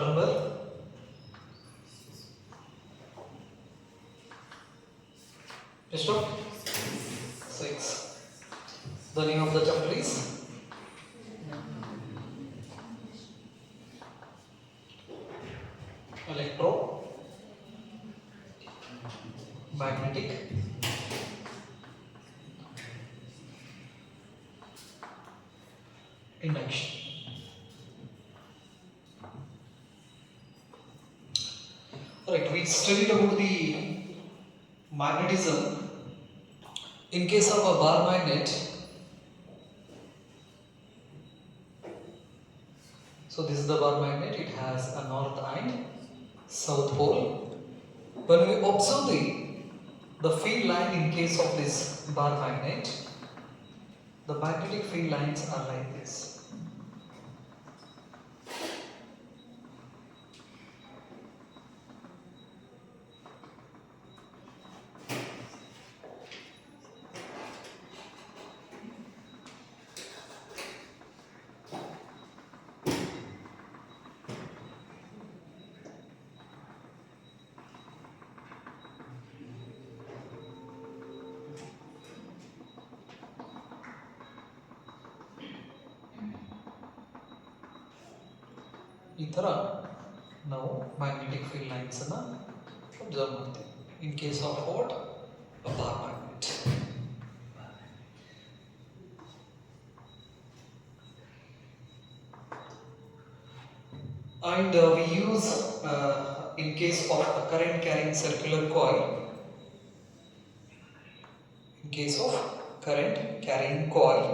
chapter number 6. The name of the chapter is Electromagnetic Induction. Alright, we studied about the magnetism. In case of a bar magnet, so this is the bar magnet, it has a north and south pole. When we observe the field line in case of this bar magnet, the magnetic field lines are like this. ಈ ಥರ ನಾವು magnetic field lines ಅನ್ನು observe ಮಾಡ್ತೀವಿ ಇನ್ case of what bar magnet. And we use in case of a current carrying circular coil, in case of current carrying coil,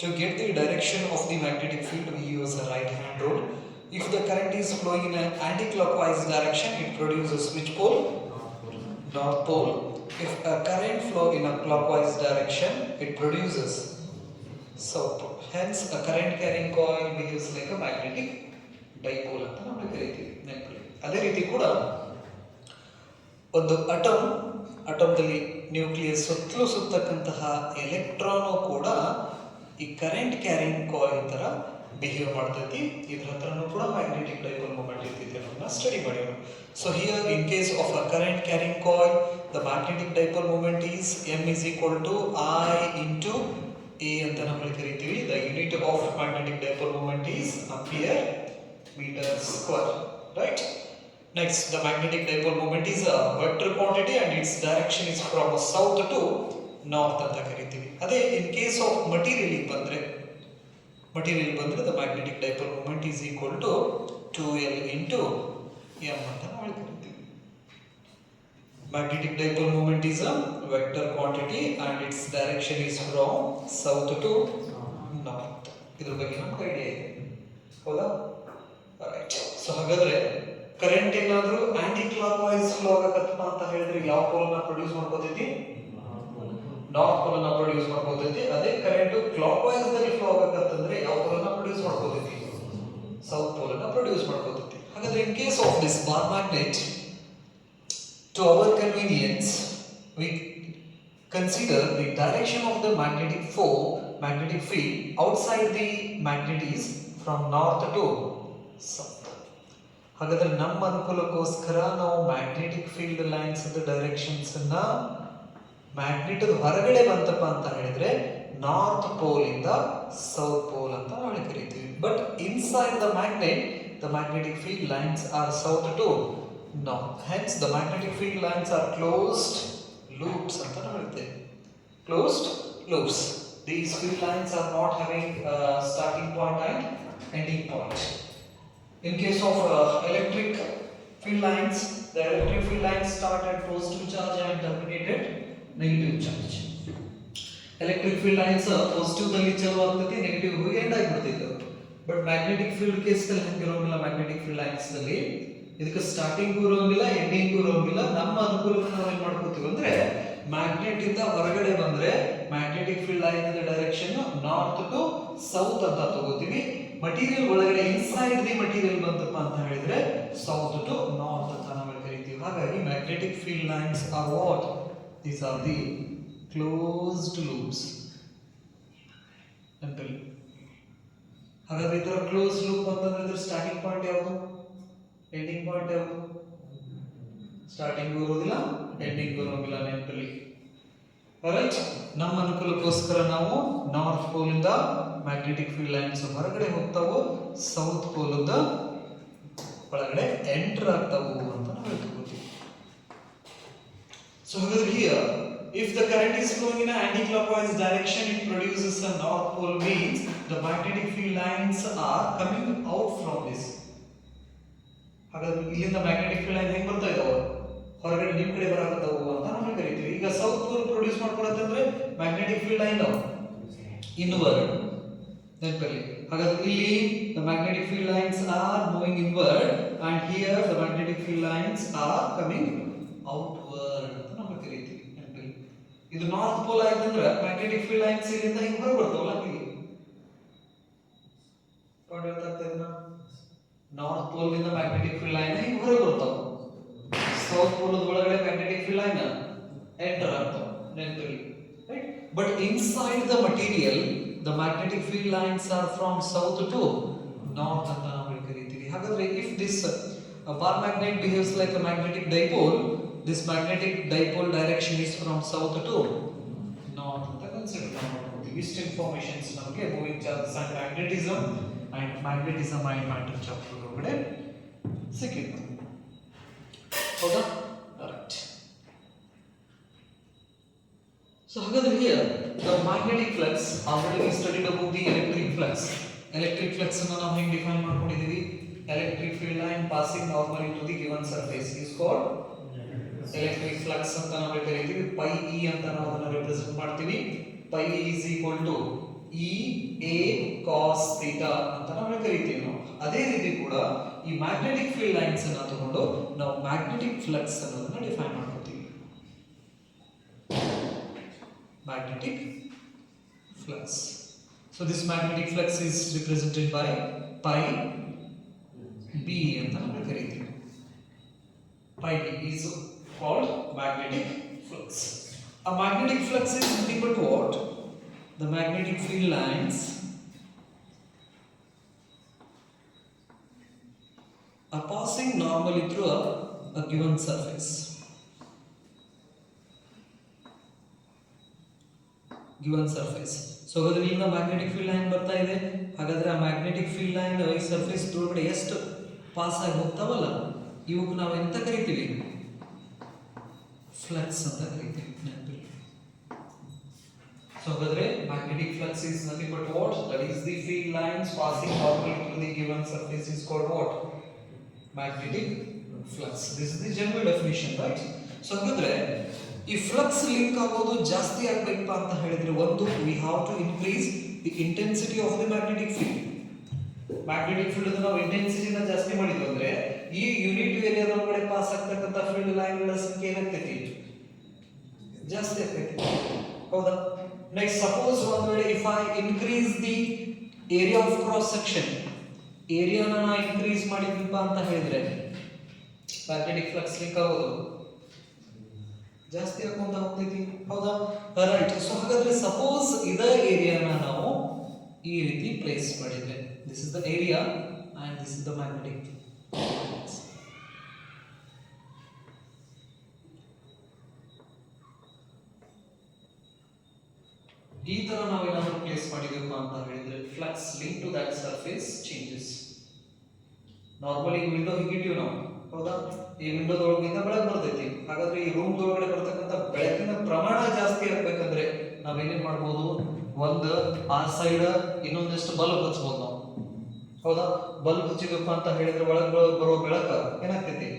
to get the direction of the magnetic field we use a right hand rule. If the current is flowing in an anti-clockwise direction, it produces which pole? North pole. If a current flow in a clockwise direction, it produces south pole. Hence, a current carrying coil behaves like a magnetic dipole ಅಂತ ನಾವು ಕರೀತೀವಿ ನೆನಪಲ್ಲಿ. ಅದೇ ರೀತಿ ಕೂಡ ಒಂದು ಅಟಮ್ದಲ್ಲಿ nucleus ಸುತ್ತಲೂ ಸುತ್ತಕ್ಕಂತಹ electron ಕೂಡ ಈ ಕರೆಂಟ್ ಕ್ಯಾರಿಂಗ್ ಕಾಯಿಲ್ ತರ ಬಿಹೇವ್ ಮಾಡ್ತೈತಿ. ಇದ್ರ ಹತ್ರನೂ ಕೂಡ ಮ್ಯಾಗ್ನೆಟಿಕ್ ಡೈಪೋಲ್ ಮೂಮೆಂಟ್ ಇರ್ತೈತಿ ಅನ್ನೋದನ್ನ ಸ್ಟಡಿ ಮಾಡಿರೋಣ. So here in case of a current carrying coil, the magnetic dipole moment is m is equal to I into A ಅಂತ ನಾವು ಕರಿತೀವಿ. The unit of magnetic dipole moment is ampere meter square, right? Next, the magnetic dipole moment is a vector quantity and its direction is from south to north ಅಂತ ಕರಿತೀವಿ. ಅದೇ ಇನ್ case of material ಬಂದ್ರೆ the magnetic dipole moment is equal to 2L into m ಅಂತ ನಾವು ಕರಿತೀವಿ. Magnetic dipole moment is a vector quantity and its direction is from south to north. ಇದ್ರ ಬಗ್ಗೆ ನಮಗೆ ಐಡಿಯಾ ಇದೆ, ಹೌದಾ? ರೈಟ್. ಸೊ ಹಾಗಾದ್ರೆ ಕರೆಂಟ್ ಏನಾದರೂ ಆಂಟಿ ಕ್ಲಾಕ್ ವೈಸ್ ಫ್ಲೋ ಆಗಕತ್ತಪ್ಪ ಅಂತ ಹೇಳಿದ್ರೆ ಯಾವ ಪೋಲ್ ನ ಪ್ರೊಡ್ಯೂಸ್ ಮಾಡ್ಕೋತೈತಿ? ನಾರ್ತ್ ಪೋಲ್ ನ ಪ್ರೊಡ್ಯೂಸ್ ಮಾಡ್ಕೋತೈತಿ. ಅದೇ ಕರೆಂಟ್ ಕ್ಲಾಕ್ ವೈಸ್ ದಲ್ಲಿ ಫ್ಲೋ ಆಗಕತ್ತಂದ್ರೆ ಯಾವ ಪೋಲ್ ನ ಪ್ರೊಡ್ಯೂಸ್ ಮಾಡ್ಕೋತೈತಿ? ಸೌತ್ ಪೋಲ್ ನ ಪ್ರೊಡ್ಯೂಸ್ ಮಾಡ್ಕೋತೈತಿ. ಹಾಗಾದ್ರೆ in case of this bar magnet, to our convenience we consider the direction of the magnetic field outside the magnet is from north to south. ಹಾಗಾದ್ರೆ ನಮ್ಮ ಅನುಕೂಲಕ್ಕೋಸ್ಕರ ನಾವು ಮ್ಯಾಗ್ನೆಟಿಕ್ ಫೀಲ್ಡ್ ಲೈನ್ಸ್ ಡೈರೆಕ್ಷನ್ಸ್ ಅನ್ನ magnet ಹೊರಗಡೆ ಬಂತಪ್ಪ ಅಂತ ಹೇಳಿದ್ರೆ ನಾರ್ತ್ ಪೋಲ್ ಇಂದ ಸೌತ್ ಪೋಲ್ ಅಂತ ನಾವು ಕರಿತೀವಿ. But inside the magnetic field lines are south to north. Hence the magnetic field lines are closed loops ಅಂತ ನಾವು ಹೇಳ್ತೇವೆ. Closed loops. These field lines are not having starting point and ending point. In case of electric field lines, the electric field lines start at positive charge and terminate at negative charge. Electric field lines positive ದಲ್ಲಿ ಚಾಲು ಆಗ್ತೈತಿ, negative ಹೋಗಿ end ಆಗಿಬಿಡ್ತೈತೆ. But magnetic field ಕೇಸ್ದಲ್ಲಿ ಹಂಗಿರೋಂಗಿಲ್ಲ. Magnetic field lines ದಲ್ಲಿ ಇದಕ್ಕೆ starting ಇರೋಂಗಿಲ್ಲ, ಎಂಡಿಂಗ್ ಇರೋಂಗಿಲ್ಲ. ನಮ್ಮ ಅನುಕೂಲಕ್ಕೆ ನಾವು ಏನು ಮಾಡ್ಕೋತೀವಿ ಅಂದ್ರೆ ಮ್ಯಾಗ್ನೆಟ್ ಇಂದ ಹೊರಗಡೆ ಬಂದ್ರೆ magnetic field line direction north to south ಅಂತ ತಗೋತೀವಿ. ಮಟೀರಿಯಲ್ ಒಳಗಡೆ ಇನ್ಸೈಡ್ ದಿ ಮಟೀರಿಯಲ್ ಬಂತಪ್ಪ ಅಂತ ಹೇಳಿದ್ರೆ ಸೌತ್ ಟು ನಾರ್ತ್ ಅಂತ ನಾವು ಕರಿತೀವಿ. ಹಾಗಾಗಿ magnetic field lines R what? These are the closed loops. ಹಾಗಾದ್ರೆ ಈ ತರ ಕ್ಲೋಸ್ ಲೂಪ್ ಅಂತಂದ್ರೆ ಇದ್ರ ಸ್ಟಾರ್ಟಿಂಗ್ ಪಾಯಿಂಟ್ ಯಾವುದು? ಎಂಡಿಂಗ್ ಪಾಯಿಂಟ್ ಯಾವುದು? ಸ್ಟಾರ್ಟಿಂಗ್ ಇರೋದಿಲ್ಲ, ಎಂಡಿಂಗ್ ಇರೋದಿಲ್ಲ, ನೆನಪಲ್ಲಿ. ರೈಟ್. ನಮ್ಮ ಅನುಕೂಲಕ್ಕೋಸ್ಕರ ನಾವು ನಾರ್ತ್ ಪೋಲ್ ಇಂದ ಮ್ಯಾಗ್ನೆಟಿಕ್ ಫೀಲ್ಡ್ ಲೈನ್ಸ್ ಹೊರಗಡೆ ಹೋಗ್ತಾವು, ಸೌತ್ ಪೋಲ್ ಇಂದ ಒಳಗಡೆ ಎಂಟರ್ ಆಗ್ತಾವು ಅಂತ ನಾವು ಹೇಳ್ತೀವಿ. ಸೊ ಹಾಗಾದ್ರೆ here if the current is flowing in an anti-clockwise direction, it produces a north pole, means the magnetic field lines are coming out from this. ಹಾಗಾದ್ರೆ ಇಲ್ಲಿಂದ magnetic field line ಹೆಂಗ್ ಬರ್ತಾ ಇದಾವ? ಹೊರಗಡೆ ನಿಮ್ಮ ಕಡೆ ಬರಾಕತ್ತಾವು ಅಂತ ನಾವು ಕರಿತೀವಿ. ಈಗ ಸೌತ್ ಪೋಲ್ ಪ್ರೊಡ್ಯೂಸ್ ಮಾಡ್ಕೊಳತ್ತಂದ್ರೆ ಮ್ಯಾಗ್ನೆಟಿಕ್ ಫೀಲ್ಡ್ ಲೈನ್ ಇನ್ವರ್ಡ್, ನೆನಪಲ್ಲಿ. ಹಾಗಾದ್ರೆ ಇಲ್ಲಿ the magnetic field lines are moving inward and here the magnetic field lines are coming outward ಅಂತ ನಾವು ಕರಿತೀವಿ, ನೆನಪಲ್ಲಿ. ಇದು ನಾರ್ತ್ ಪೋಲ್ ಆಯ್ತಂದ್ರೆ ಮ್ಯಾಗ್ನೆಟಿಕ್ ಫೀಲ್ಡ್ ಲೈನ್ಸ್ ಇಲ್ಲಿಂದ ಹಿಂಗೆ ಹೊರಗೆ ಬರ್ತಾವಲ್ಲ, ಇಲ್ಲಿ ನಾರ್ತ್ ಪೋಲ್ ಇಂದ ಮ್ಯಾಗ್ನೆಟಿಕ್ ಫೀಲ್ಡ್ ಲೈನ್ ಹಿಂಗೆ ಹೊರಗೆ ಬರ್ತಾವ, ಸೌತ್ ಪೋಲ್ ಒಳಗಡೆ ಮ್ಯಾಗ್ನೆಟಿಕ್ ಫೀಲ್ಡ್ ಲೈನ್ ಎಂಟರ್ ಆಗ್ತಾವ, ನೆನಪಲ್ಲಿ. Right. But inside the material the magnetic field lines are from south to north ಅಂತ ನಾವು ಕರೀತೀವಿ. ಹಾಗಾದ್ರೆ if this bar magnet behaves like a magnetic dipole, this magnetic dipole direction is from south to north ಅಂತ consider ಮಾಡ್ತೀವಿ. ಇಷ್ಟು informations ನಮಗೆ moving charges and magnetism and matter chapter ಒಳಗಡೆ ಸಿಕ್ಕಿತ್ತು. ಹೌದಾ? ರೈಟ್. So ಹಾಗಾದ್ರೆ here the magnetic flux, already we studied about the electric flux. Electric flux ಅನ್ನು ನಾವು ಹೆಂಗೆ define ಮಾಡ್ಕೊಂಡಿದೀವಿ? Electric field line passing normally to the given surface is called electric flux ಅಂತ ನಾವು ಕರೀತೀವಿ. pi e ಅಂತ ನಾವು ಅದನ್ನ ರಿಪ್ರೆಸೆಂಟ್ ಮಾಡ್ತೀವಿ. pi e is equal to e a cos theta ಅಂತ ನಾವು ಕರೀತೀವಿ ನಾವು. ಅದೇ ರೀತಿ ಕೂಡ ಈ ಮ್ಯಾಗ್ನೆಟಿಕ್ ಫೀಲ್ಡ್ ಲೈನ್ಸ್ ಅನ್ನು ತಗೊಂಡು ನಾವು ಮ್ಯಾಗ್ನೆಟಿಕ್ ಫ್ಲಕ್ಸ್ ಅನ್ನೋದನ್ನ ಡಿಫೈನ್ ಮಾಡ್ತೀವಿ. Magnetic flux. So this magnetic flux is represented by pi b ಅಂತ ನಾವು ಕರೀತೀವಿ. Pi b is called magnetic flux. A magnetic flux is nothing but what? The magnetic field lines are passing normally through a given surface. Given surface. So ಹಾಗಾದ್ರೆ ಇಲ್ಲಿಂದ magnetic field line ಬರ್ತಾ ಇದೆ. ಹಾಗಾದ್ರೆ ಆ magnetic field line ಈ surface ಒಳಗಡೆ ಎಷ್ಟು pass ಆಗಿ ಹೋಗ್ತಾವಲ್ಲ, ಇವಕ್ಕೆ ನಾವು ಎಂತ ಕರಿತೀವಿ? ಫ್ಲಕ್ಸ್ ಅಂತ ಕರಿತೀವಿ, ನೆನಪಿಡಿ. ಸೊ ಹಾಗಾದ್ರೆ magnetic flux is nothing but what? That is the field lines passing normally through the given surface is called what? Magnetic flux. This is the general definition, right? So ಹಾಗಾದ್ರೆ ಈ flux link ಆಗೋದು ಜಾಸ್ತಿ ಆಗಬೇಕಪ್ಪ ಅಂತ ಹೇಳಿದ್ರೆ, ಒಂದು we have to increase the intensity of the magnetic field. Magnetic field ನಾವು ಇಂಟೆನ್ಸಿಟಿನ ಜಾಸ್ತಿ ಮಾಡಿದ್ವಿ ಅಂದ್ರೆ ಈ ಯೂನಿಟ್ ಏರಿಯಾದ ಒಳಗಡೆ ಪಾಸ್ ಆಗ್ತಕ್ಕಂಥ ಫೀಲ್ಡ್ ಲೈನ್ಗಳ ಸಂಖ್ಯೆ ಏನಾಗ್ತೈತಿ? ಜಾಸ್ತಿ ಆಗ್ತೈತಿ. ಹೌದಾ? ನೆಕ್ಸ್ಟ್ ಸಪೋಸ್ ಒಂದು ವೇಳೆ if I increase the area of cross section, ಏರಿಯಾನ ನಾ ಇನ್ಕ್ರೀಸ್ ಮಾಡಿದ್ವಿಪ್ಪ ಅಂತ ಹೇಳಿದ್ರೆ ಮ್ಯಾಗ್ನೆಟಿಕ್ ಫ್ಲಕ್ಸ್ ಲಿಂಕ್ ಆಗೋದು ಜಾಸ್ತಿ ಆಗುವಂತ ಹೋಗ್ತೈತಿ. ಹೌದಾ? ರೈಟ್. ಸೊ ಹಾಗಾದ್ರೆ ಸಪೋಸ್ ಇದ ಏರಿಯಾನ ನಾವು ಈ ರೀತಿ ಪ್ಲೇಸ್ ಮಾಡಿದ್ರೆ, this is the area and this is the magnetic. ಈ ತರ ನಾವೇನಾದ್ರೂ ಪ್ಲೇಸ್ ಮಾಡಿದೀವಪ್ಪ ಅಂತ ಹೇಳಿದ್ರೆ flux link to that surface changes. Normally window ಹಿಂಗಿಟ್ಟಿವಿ ನಾವು, ಹೌದಾ? ಈ ವಿಂಡೋದೊಳಗಿಂದ ಬೆಳಕು ಬರ್ತೈತಿ. ಹಾಗಾದ್ರೆ ಈ ರೂಮ್ ಒಳಗಡೆ ಬರ್ತಕ್ಕಂಥ ಬೆಳಕಿನ ಪ್ರಮಾಣ ಜಾಸ್ತಿ ಆಗ್ಬೇಕಂದ್ರೆ ನಾವೇನೇನ್ ಮಾಡ್ಬೋದು? ಒಂದು ಆ ಸೈಡ್ ಇನ್ನೊಂದಿಷ್ಟು ಬಲ್ಬ್ ಹಚ್ಬೋದು ನಾವು, ಹೌದಾ? ಬಲ್ಬ್ ಹಚ್ಚಿದಪ್ಪ ಅಂತ ಹೇಳಿದ್ರೆ ಒಳಗೆ ಬರೋ ಬೆಳಕ ಏನಾಗ್ತೈತಿ?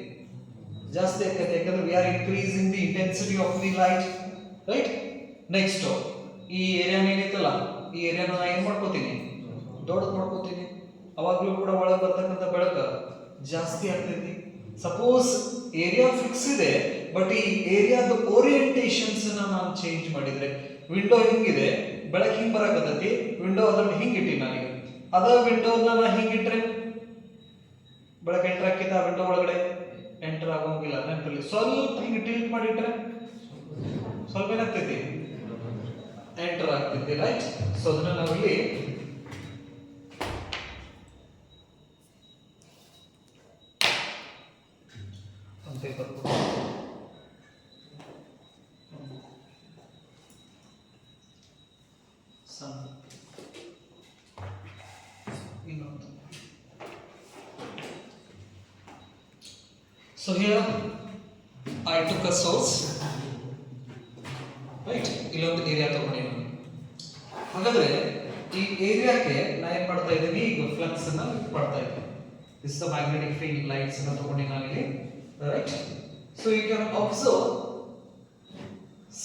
ಜಾಸ್ತಿ ಆಗ್ತೈತಿ. ಯಾಕಂದ್ರೆ we are increasing the intensity of the light, right? Next ಈ ಏರಿಯಾನ ಏನೈತಲ್ಲ, ಈ ಏರಿಯಾನ ನಾ ಏನ್ ಮಾಡ್ಕೋತೀನಿ? ದೊಡ್ಡದು ಮಾಡ್ಕೋತೀನಿ. ಅವಾಗ್ಲೂ ಕೂಡ ಒಳಗೆ ಬರ್ತಕ್ಕಂಥ ಬೆಳಕ ಜಾಸ್ತಿ ಆಗ್ತೈತಿ. ಸಪೋಸ್ ಏರಿಯಾ ಫಿಕ್ಸ್ ಇದೆ, ಬಟ್ ಈ ಏರಿಯಾದ ಓರಿಯಂಟೇಷನ್ಸ್ ನಾನು ಚೇಂಜ್ ಮಾಡಿದ್ರೆ, ವಿಂಡೋ ಹಿಂಗಿದೆ, ಬೆಳಕು ಹಿಂಗ್ ಬರಕತ್ತೈತಿ, ವಿಂಡೋ ಅದನ್ನ ಹಿಂಗಿಟ್ಟಿ ನಾನೀಗ, ಅದ ವಿಂಡೋನ ನಾ ಹಿಂಗಿಟ್ರೆ ಬೆಳಕು ಎಂಟರ್ ಆಕೈತೆ, ಆ ವಿಂಡೋ ಒಳಗಡೆ ಎಂಟರ್ ಆಗೋಂಗಿಲ್ಲ. ನೆನಪಲ್ಲಿ ಸ್ವಲ್ಪ ಹಿಂಗೆ ಟಿಲ್ಟ್ ಮಾಡಿಟ್ರೆ ಸ್ವಲ್ಪ ಏನಾಗ್ತೈತಿ? ಎಂಟರ್ ಆಗ್ತೈತಿ, ರೈಟ್? ಸೊ ಅದನ್ನ ನಾವಿಲ್ಲಿ ಪೇಪರ್ ಸಣ್ಣ ಇನ್ನೊಂದು. So here I took a source, right? ಇಲ್ಲೊಂದು ಏರಿಯಾ ತಗೊಂಡಿದ್ದೀನಿ. ಹಾಗಾದ್ರೆ ಈ ಏರಿಯಾಕ್ಕೆ ನಾನು ಏನು ಮಾಡ್ತಾ ಇದ್ದೀನಿ, ಈಗ ಫ್ಲಕ್ಸ್ ಅನ್ನ ಮಾಡ್ತಾ ಇದ್ದೀನಿ. This is the magnetic field lines ಅನ್ನು ತಗೊಂಡಿದ್ದೀನಿ ನಾನು ಇಲ್ಲಿ, right? So you can observe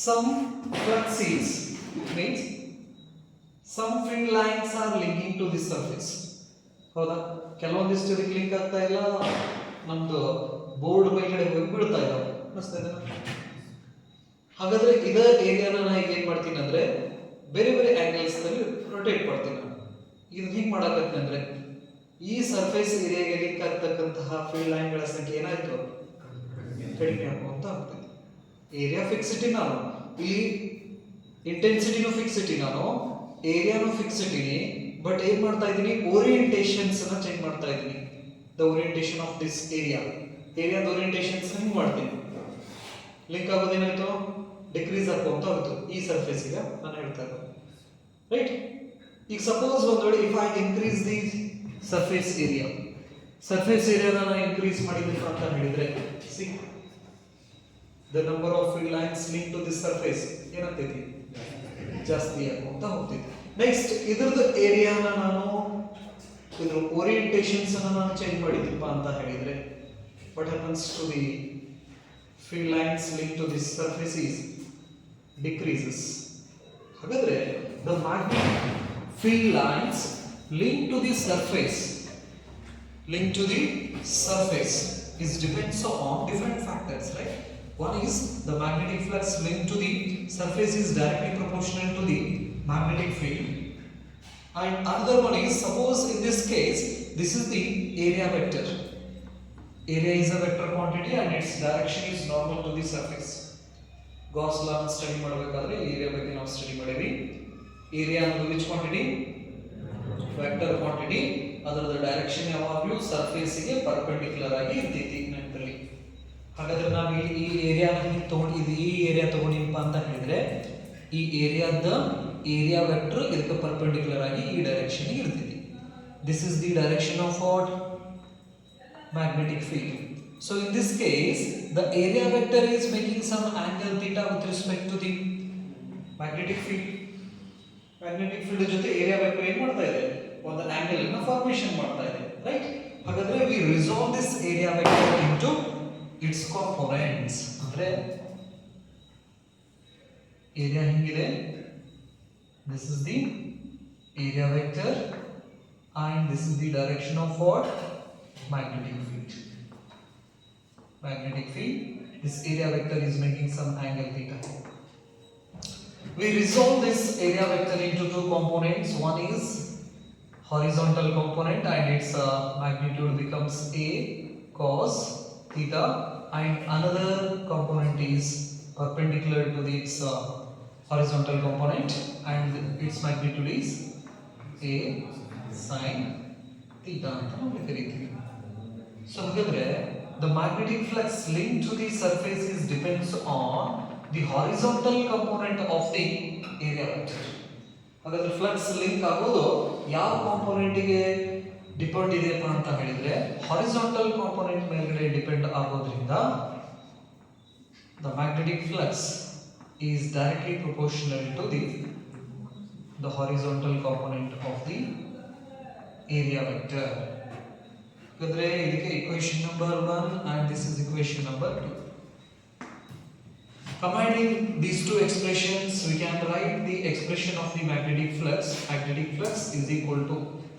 some flux means some field lines are linking to this surface. ಹೌದಾ? ಕೆಲವೊಂದಿಷ್ಟು ಇದಕ್ಕೆ ಲಿಂಕ್ ಆಗ್ತಾ ಇಲ್ಲ, ನಮ್ದು ಬೋರ್ಡ್ ಮೇಲ್ಗಡೆ ಹೋಗಿ ಬೀಳ್ತಾ ಇದ್ದಾವೆ ಅನಿಸ್ತಾ ಇದೆ. ಹಾಗಾದ್ರೆ ಇದ ಏರಿಯಾನ ನಾನು ಈಗ ಏನ್ ಮಾಡ್ತೀನಿ ಅಂದ್ರೆ ಬೇರೆ ಬೇರೆ ಆಂಗಲ್ಸ್ ನಲ್ಲಿ ರೊಟೇಟ್ ಮಾಡ್ತೀನಿ. ನಾನು ಇದು ಹಿಂಗ್ ಮಾಡಕತ್ತೀನಿ ಅಂದ್ರೆ ಈ ಸರ್ಫೇಸ್ ಏರಿಯಾಗೆ ಲಿಂಕ್ ಆಗ್ತಕ್ಕಂತಹ ಫೀಲ್ಡ್ ಲೈನ್ಗಳ ಸಂಖ್ಯೆ ಏನಾಯ್ತು, ಕಡಿಮೆ ಆಗುವಂತ ಆಗ್ತದೆ. ಏರಿಯಾ ಫಿಕ್ಸಿಟಿ ನಾನು ಇಲ್ಲಿ ಇಂಟೆನ್ಸಿಟಿನೂ ಫಿಕ್ಸಿಟಿ, ನಾನು ಏರಿಯಾನು ಫಿಕ್ಸಿಟಿ, ಬಟ್ ಏನ್ ಮಾಡ್ತಾ ಇದ್ದೀನಿ, ಓರಿಯಂಟೇಷನ್ಸ್ ಅನ್ನ ಚೇಂಜ್ ಮಾಡ್ತಾ ಇದ್ದೀನಿ. ದ ಓರಿಯಂಟೇಷನ್ ಆಫ್ ದಿಸ್ ಏರಿಯಾದ ಓರಿಯಂಟೇಷನ್ಸ್ ಹಿಂಗ್ ಮಾಡ್ತೀನಿ. ಲಿಂಕ್ ಆಗೋದೇನಾಯ್ತು, ಡಿಕ್ರೀಸ್ ಆಗುವಂತ ಹೋಯ್ತು ಈ ಸರ್ಫೇಸ್ ಗೆ ನಾನು ಹೇಳ್ತಾ ಇದ್ದೀನಿ, ರೈಟ್? ಈಗ ಸಪೋಸ್ ಒಂದು ವೇಳೆ if I increase the surface ಏರಿಯಾನ ನಾನು ಇನ್ಕ್ರೀಸ್ ಮಾಡಿದ್ದೀನಿ ಅಂತ ಹೇಳಿದ್ರೆ, see the number of field lines link to this surface ಏನಾಗ್ತೈತಿ, ಜಾಸ್ತಿ ಆಗುವಂತ ಹೋಗ್ತೈತಿ. ನೆಕ್ಸ್ಟ್ ಇದ್ರದ್ದು ಏರಿಯಾನ ನಾನು ಇದ್ರ ಓರಿಯಂಟೇಷನ್ಸ್ ಅನ್ನ ನಾನು ಚೇಂಜ್ ಮಾಡಿದ್ದೀನಪ್ಪ ಅಂತ ಹೇಳಿದ್ರೆ, what happens to the field lines linked to this surface is decreases. ಹಾಗಾದ್ರೆ the magnetic field lines linked to the surface is depends on different factors, right? One is the magnetic flux linked to the surface is directly proportional to the magnetic field, and another one is, suppose in this case this is the area vector. Area is a vector quantity and its direction is normal to the surface. Gauss law study ಮಾಡಬೇಕಾದ್ರೆ area ಬಗ್ಗೆ ನಾವು study ಮಾಡಿವಿ. Area ಅನ್ನೋದು which quantity, vector quantity, ಅದರ direction ಯಾವಾಗಲೂ surface ಗೆ perpendicular ಆಗಿ ಇರ್ತೈತಿ ನೆನಪಲ್ಲಿ. ಹಾಗಾದ್ರೆ ನಾವು ಇಲ್ಲಿ ಈ ಏರಿಯಾ ತಗೊಂಡಿದ್ದೀವಿ, ಈ ಏರಿಯಾ ತಗೊಂಡಿಪ್ಪ ಅಂತ ಹೇಳಿದ್ರೆ ಈ ಏರಿಯಾದ ಏರಿಯಾ ವೆಕ್ಟರ್ ಇದಕ್ಕೆ ಪರ್ಪೆಂಡಿಕ್ಯುಲರ್ ಆಗಿ ಈ ಡೈರೆಕ್ಷನ್ ಗೆ ಇರ್ತೈತಿ. This is the direction of what, magnetic field. So in this case the area vector is making some angle theta with respect to the magnetic field. Magnetic field ಜೊತೆ area vector ಏನು ಮಾಡ್ತಾ ಇದೆ, ಒಂದು angle ಅನ್ನು formation ಮಾಡ್ತಾ ಇದೆ, right? ಹಾಗಾದ್ರೆ we resolve this area vector into its components. ಅಂದ್ರೆ ಏರಿಯಾ ಹಿಂಗಿದೆ, this is the area vector and this is the direction of what, magnetic field. This area vector is making some angle theta. We resolve this area vector into two components. One is horizontal component and its magnitude becomes a cos theta, and another component is perpendicular to its horizontal component and its magnitude is a sin theta ಅಂತ ನಾವು ಕರೀತೀವಿ. So ಹಾಗಾದ್ರೆ the magnetic flux linked to the surface is depends on the horizontal component of the area vector. ಹಾಗಾದ್ರೆ flux link ಆಗೋದು ಯಾವ component ಗೆ depend ಇದೆಯಪ್ಪ ಅಂತ ಹೇಳಿದ್ರೆ ಹಾರಿಜಾಂಟಲ್ ಕಾಂಪೊನೆಂಟ್ ಮೇಲ್ಗಡೆ ಡಿಪೆಂಡ್ ಆಗೋದ್ರಿಂದ the magnetic flux is directly proportional to the horizontal component of the area vector. Kadre idike equation number 1 and this is equation number 2. Combining these two expressions we can write the expression of the magnetic flux. Magnetic flux is equal to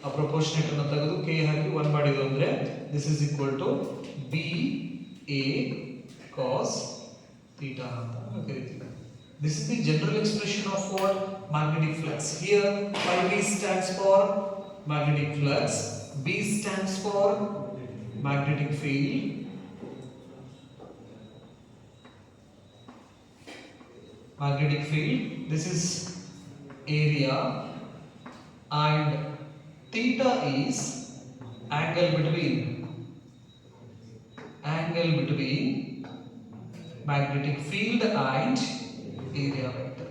a proportionate anna tagadu k haki 1 ಮಾಡಿದ್ರು ಅಂದ್ರೆ this is equal to b a cos theta ಅಂತ ಕರೀತೀವಿ. This is the general expression of what, magnetic flux. Here phi b stands for magnetic flux, B stands for magnetic field, this is area, and theta is angle between magnetic field and area vector.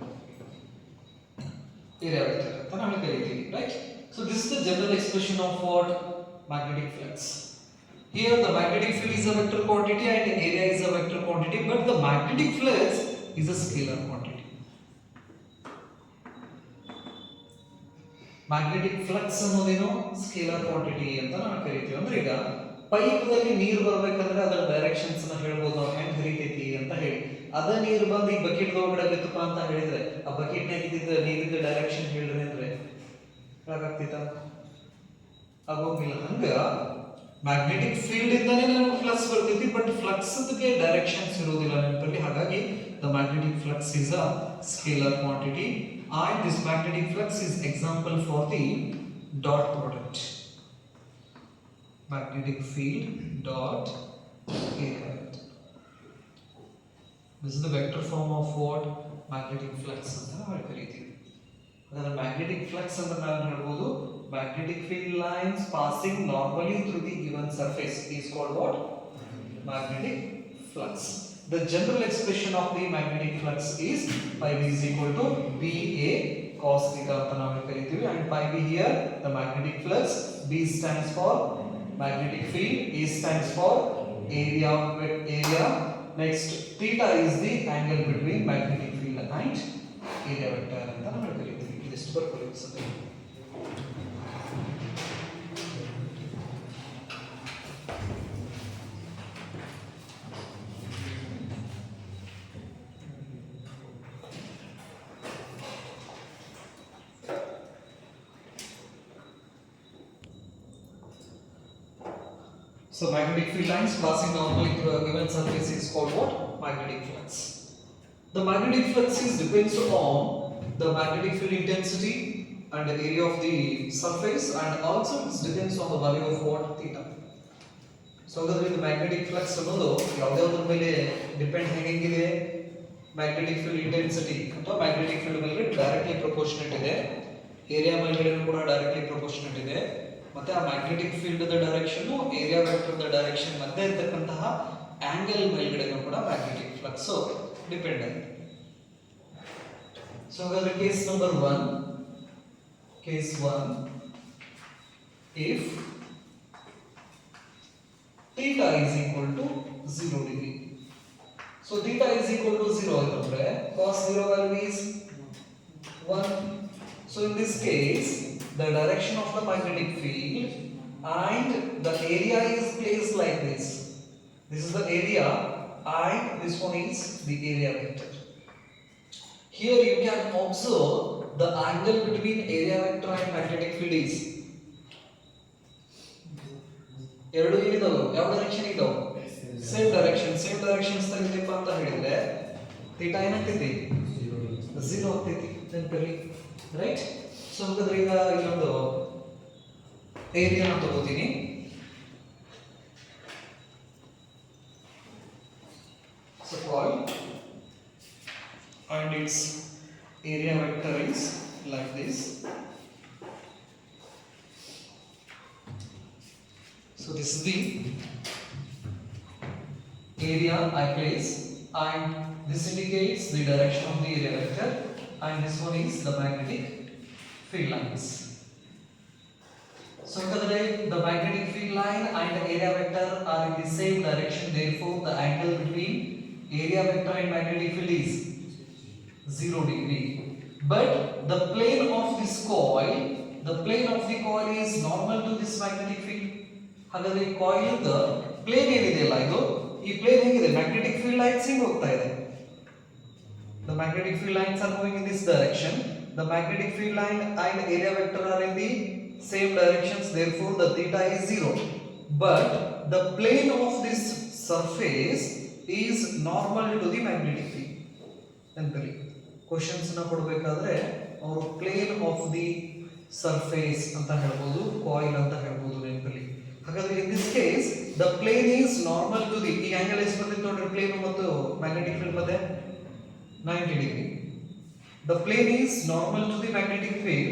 Area vector ಅಂತ ನಾವು ಕರೀತೀವಿ, right? So this is the general expression of what magnetic flux. Here the magnetic field is a vector quantity and area is a vector quantity, but the magnetic flux is a scalar quantity. Magnetic flux ಅನ್ನೋದೇನು scalar quantity ಅಂತ ನಾವು ಕರಿತೀವಿ. ಅಂದ್ರೆ ಈಗ ಪೈಪ್ದಲ್ಲಿ ನೀರು ಬರಬೇಕಂದ್ರೆ ಅದರ directions ನ ಹೇಳ್ಬೋದು ನಾವು, ಹೆಂಗ್ ಹರಿತೈತಿ ಅಂತ ಹೇಳಿ. ಅದ ನೀರು ಬಂದು ಈ ಬಕೆಟ್ ಒಳಗಡೆ ಬಿತ್ತಪ್ಪ ಅಂತ ಹೇಳಿದ್ರೆ ಆ ಬಕೆಟ್ ನಾಗ ಇದ್ದಿದ್ದ ನೀರಿದ್ದ ಡೈರೆಕ್ಷನ್ ಹೇಳ್ರಿ ಅಂದ್ರೆ ಹೇಳಕ್ಕಾಗ್ತೈತ? ಆಗೋಗಿಲ್ಲ. ಹಂಗ ಮ್ಯಾಗ್ನೆಟಿಕ್ ಫೀಲ್ಡ್ ಇಂದಾನೇ ನಮಗೆ ಫ್ಲಕ್ಸ್ ಬರ್ತೈತಿ, ಬಟ್ ಫ್ಲಕ್ಸ್ ಗೆ ಡೈರೆಕ್ಷನ್ಸ್ ಇರೋದಿಲ್ಲ ನೆನಪಲ್ಲಿ. ಹಾಗಾಗಿ the magnetic flux is a scalar quantity and this magnetic flux is example for the dot product. Magnetic field dot area. This is the vector form of what magnetic flux ಅಂತ ನಾವು ಕರೀತೀವಿ. ಅದರ magnetic flux ಅಂತ ನಾವು ಹೇಳ್ಬೋದು magnetic field lines passing normally through the given surface is called what? Magnetic flux. The general expression of the magnetic flux is pi b is equal to BA cos theta ಅಂತ ನಾವು ಕರೀತೀವಿ. And pi b here the magnetic flux, B stands for magnetic field, A stands for area. Next theta is the angle between magnetic field and area vector ಅಂತ ನಾವು ಕರೀತೀವಿ. ಇದಿಷ್ಟು ಬರ್ಕೊಳ್ಳಿ sir. So magnetic field lines passing normally through a given surface is called what? Magnetic flux. The magnetic flux is depends on the magnetic field intensity and the area of the surface, and also it depends on the value of what? Theta. So the magnetic flux ಅನ್ನೋದು ಯಾವುದರ ಮೇಲೆ depend ಹೇಗಿದೆ? magnetic field intensity ಅಥವಾ magnetic field ಮೇಲೆ directly proportionate ಇದೆ, area ಮೇಲೆ ಕೂಡ directly proportionate ಇದೆ, ಮತ್ತೆ ಆ magnetic field the direction area vector the direction ಮಧ್ಯೆ ಇರತಕ್ಕಂತಹ ಆಂಗಲ್ ಮೇಲ್ಗಡೆನೂ ಕೂಡ ಮ್ಯಾಗ್ನೆಟಿಕ್ ಫ್ಲಕ್ಸ್ ಡಿಪೆಂಡ್ ಆಗಿದೆ. ಸೊ ಹಾಗಾದ್ರೆ case number 1, if theta is equal to 0 degree. So theta is equal to 0 ಅಂತಂದ್ರೆ cos 0 value is 1. So in this case the direction of the magnetic field and the area is placed like this. This is the area and this one is the area vector. Here you can observe the angle between area vector and magnetic field is ಎರಡು ಏನಿದಾವೆ, ಯಾವ direction ಇದಾವೆ? Same directions ತೆಗೆದಪ್ಪ ಅಂತ ಹೇಳಿದ್ರೆ theta ಏನಾಗ್ತೈತಿ? 0 ಆಗ್ತೈತಿ ನೆನಪಿರಲಿ, right? So ಹಾಗಾದ್ರೆ ಈಗ ಇಲ್ಲೊಂದು ಏರಿಯಾನ ತಗೋತೀನಿ. So called, and its area vector is like this. So this is the area I place, and this indicates the direction of the area vector, and this one is the magnetic field lines. So the magnetic field line and the area vector are in the same direction, therefore the angle between area vector and magnetic field is 0 degree. But the plane of the coil is normal to this magnetic field. ಹಾಗಾದ್ರೆ ಈ coil the plane ಏನಿದೆಯಲ್ಲ, ಈ plane ಹೇಗಿದೆ? Magnetic field lines ಹಿಂಗೆ ಹೋಗ್ತಾ ಇದೆ. The magnetic field lines are moving in this direction. The magnetic field line and area vector are in the same directions, therefore the theta is 0. But the plane of this surface is normal to the magnetic field. ನೆನಪಿರಲಿ, questions ನ ಕೊಡಬೇಕಾದ್ರೆ ಅವರು plane of the surface ಅಂತ ಹೇಳ್ಬೋದು, coil ಅಂತ ಹೇಳ್ಬೋದು, ನೆನಪಿರಲಿ. ಹಾಗಾದ್ರೆ in this case the plane is normal to the, ಈ ಆಂಗಲ್ ಎಷ್ಟು ಬಂದಿದೆ ನೋಡ್ರಿ ಪ್ಲೇನ್ ಮತ್ತು ಮ್ಯಾಗ್ನೆಟಿಕ್ ಫೀಲ್ಡ್ ಮಧ್ಯೆ 90 degree. The plane is normal to the magnetic field,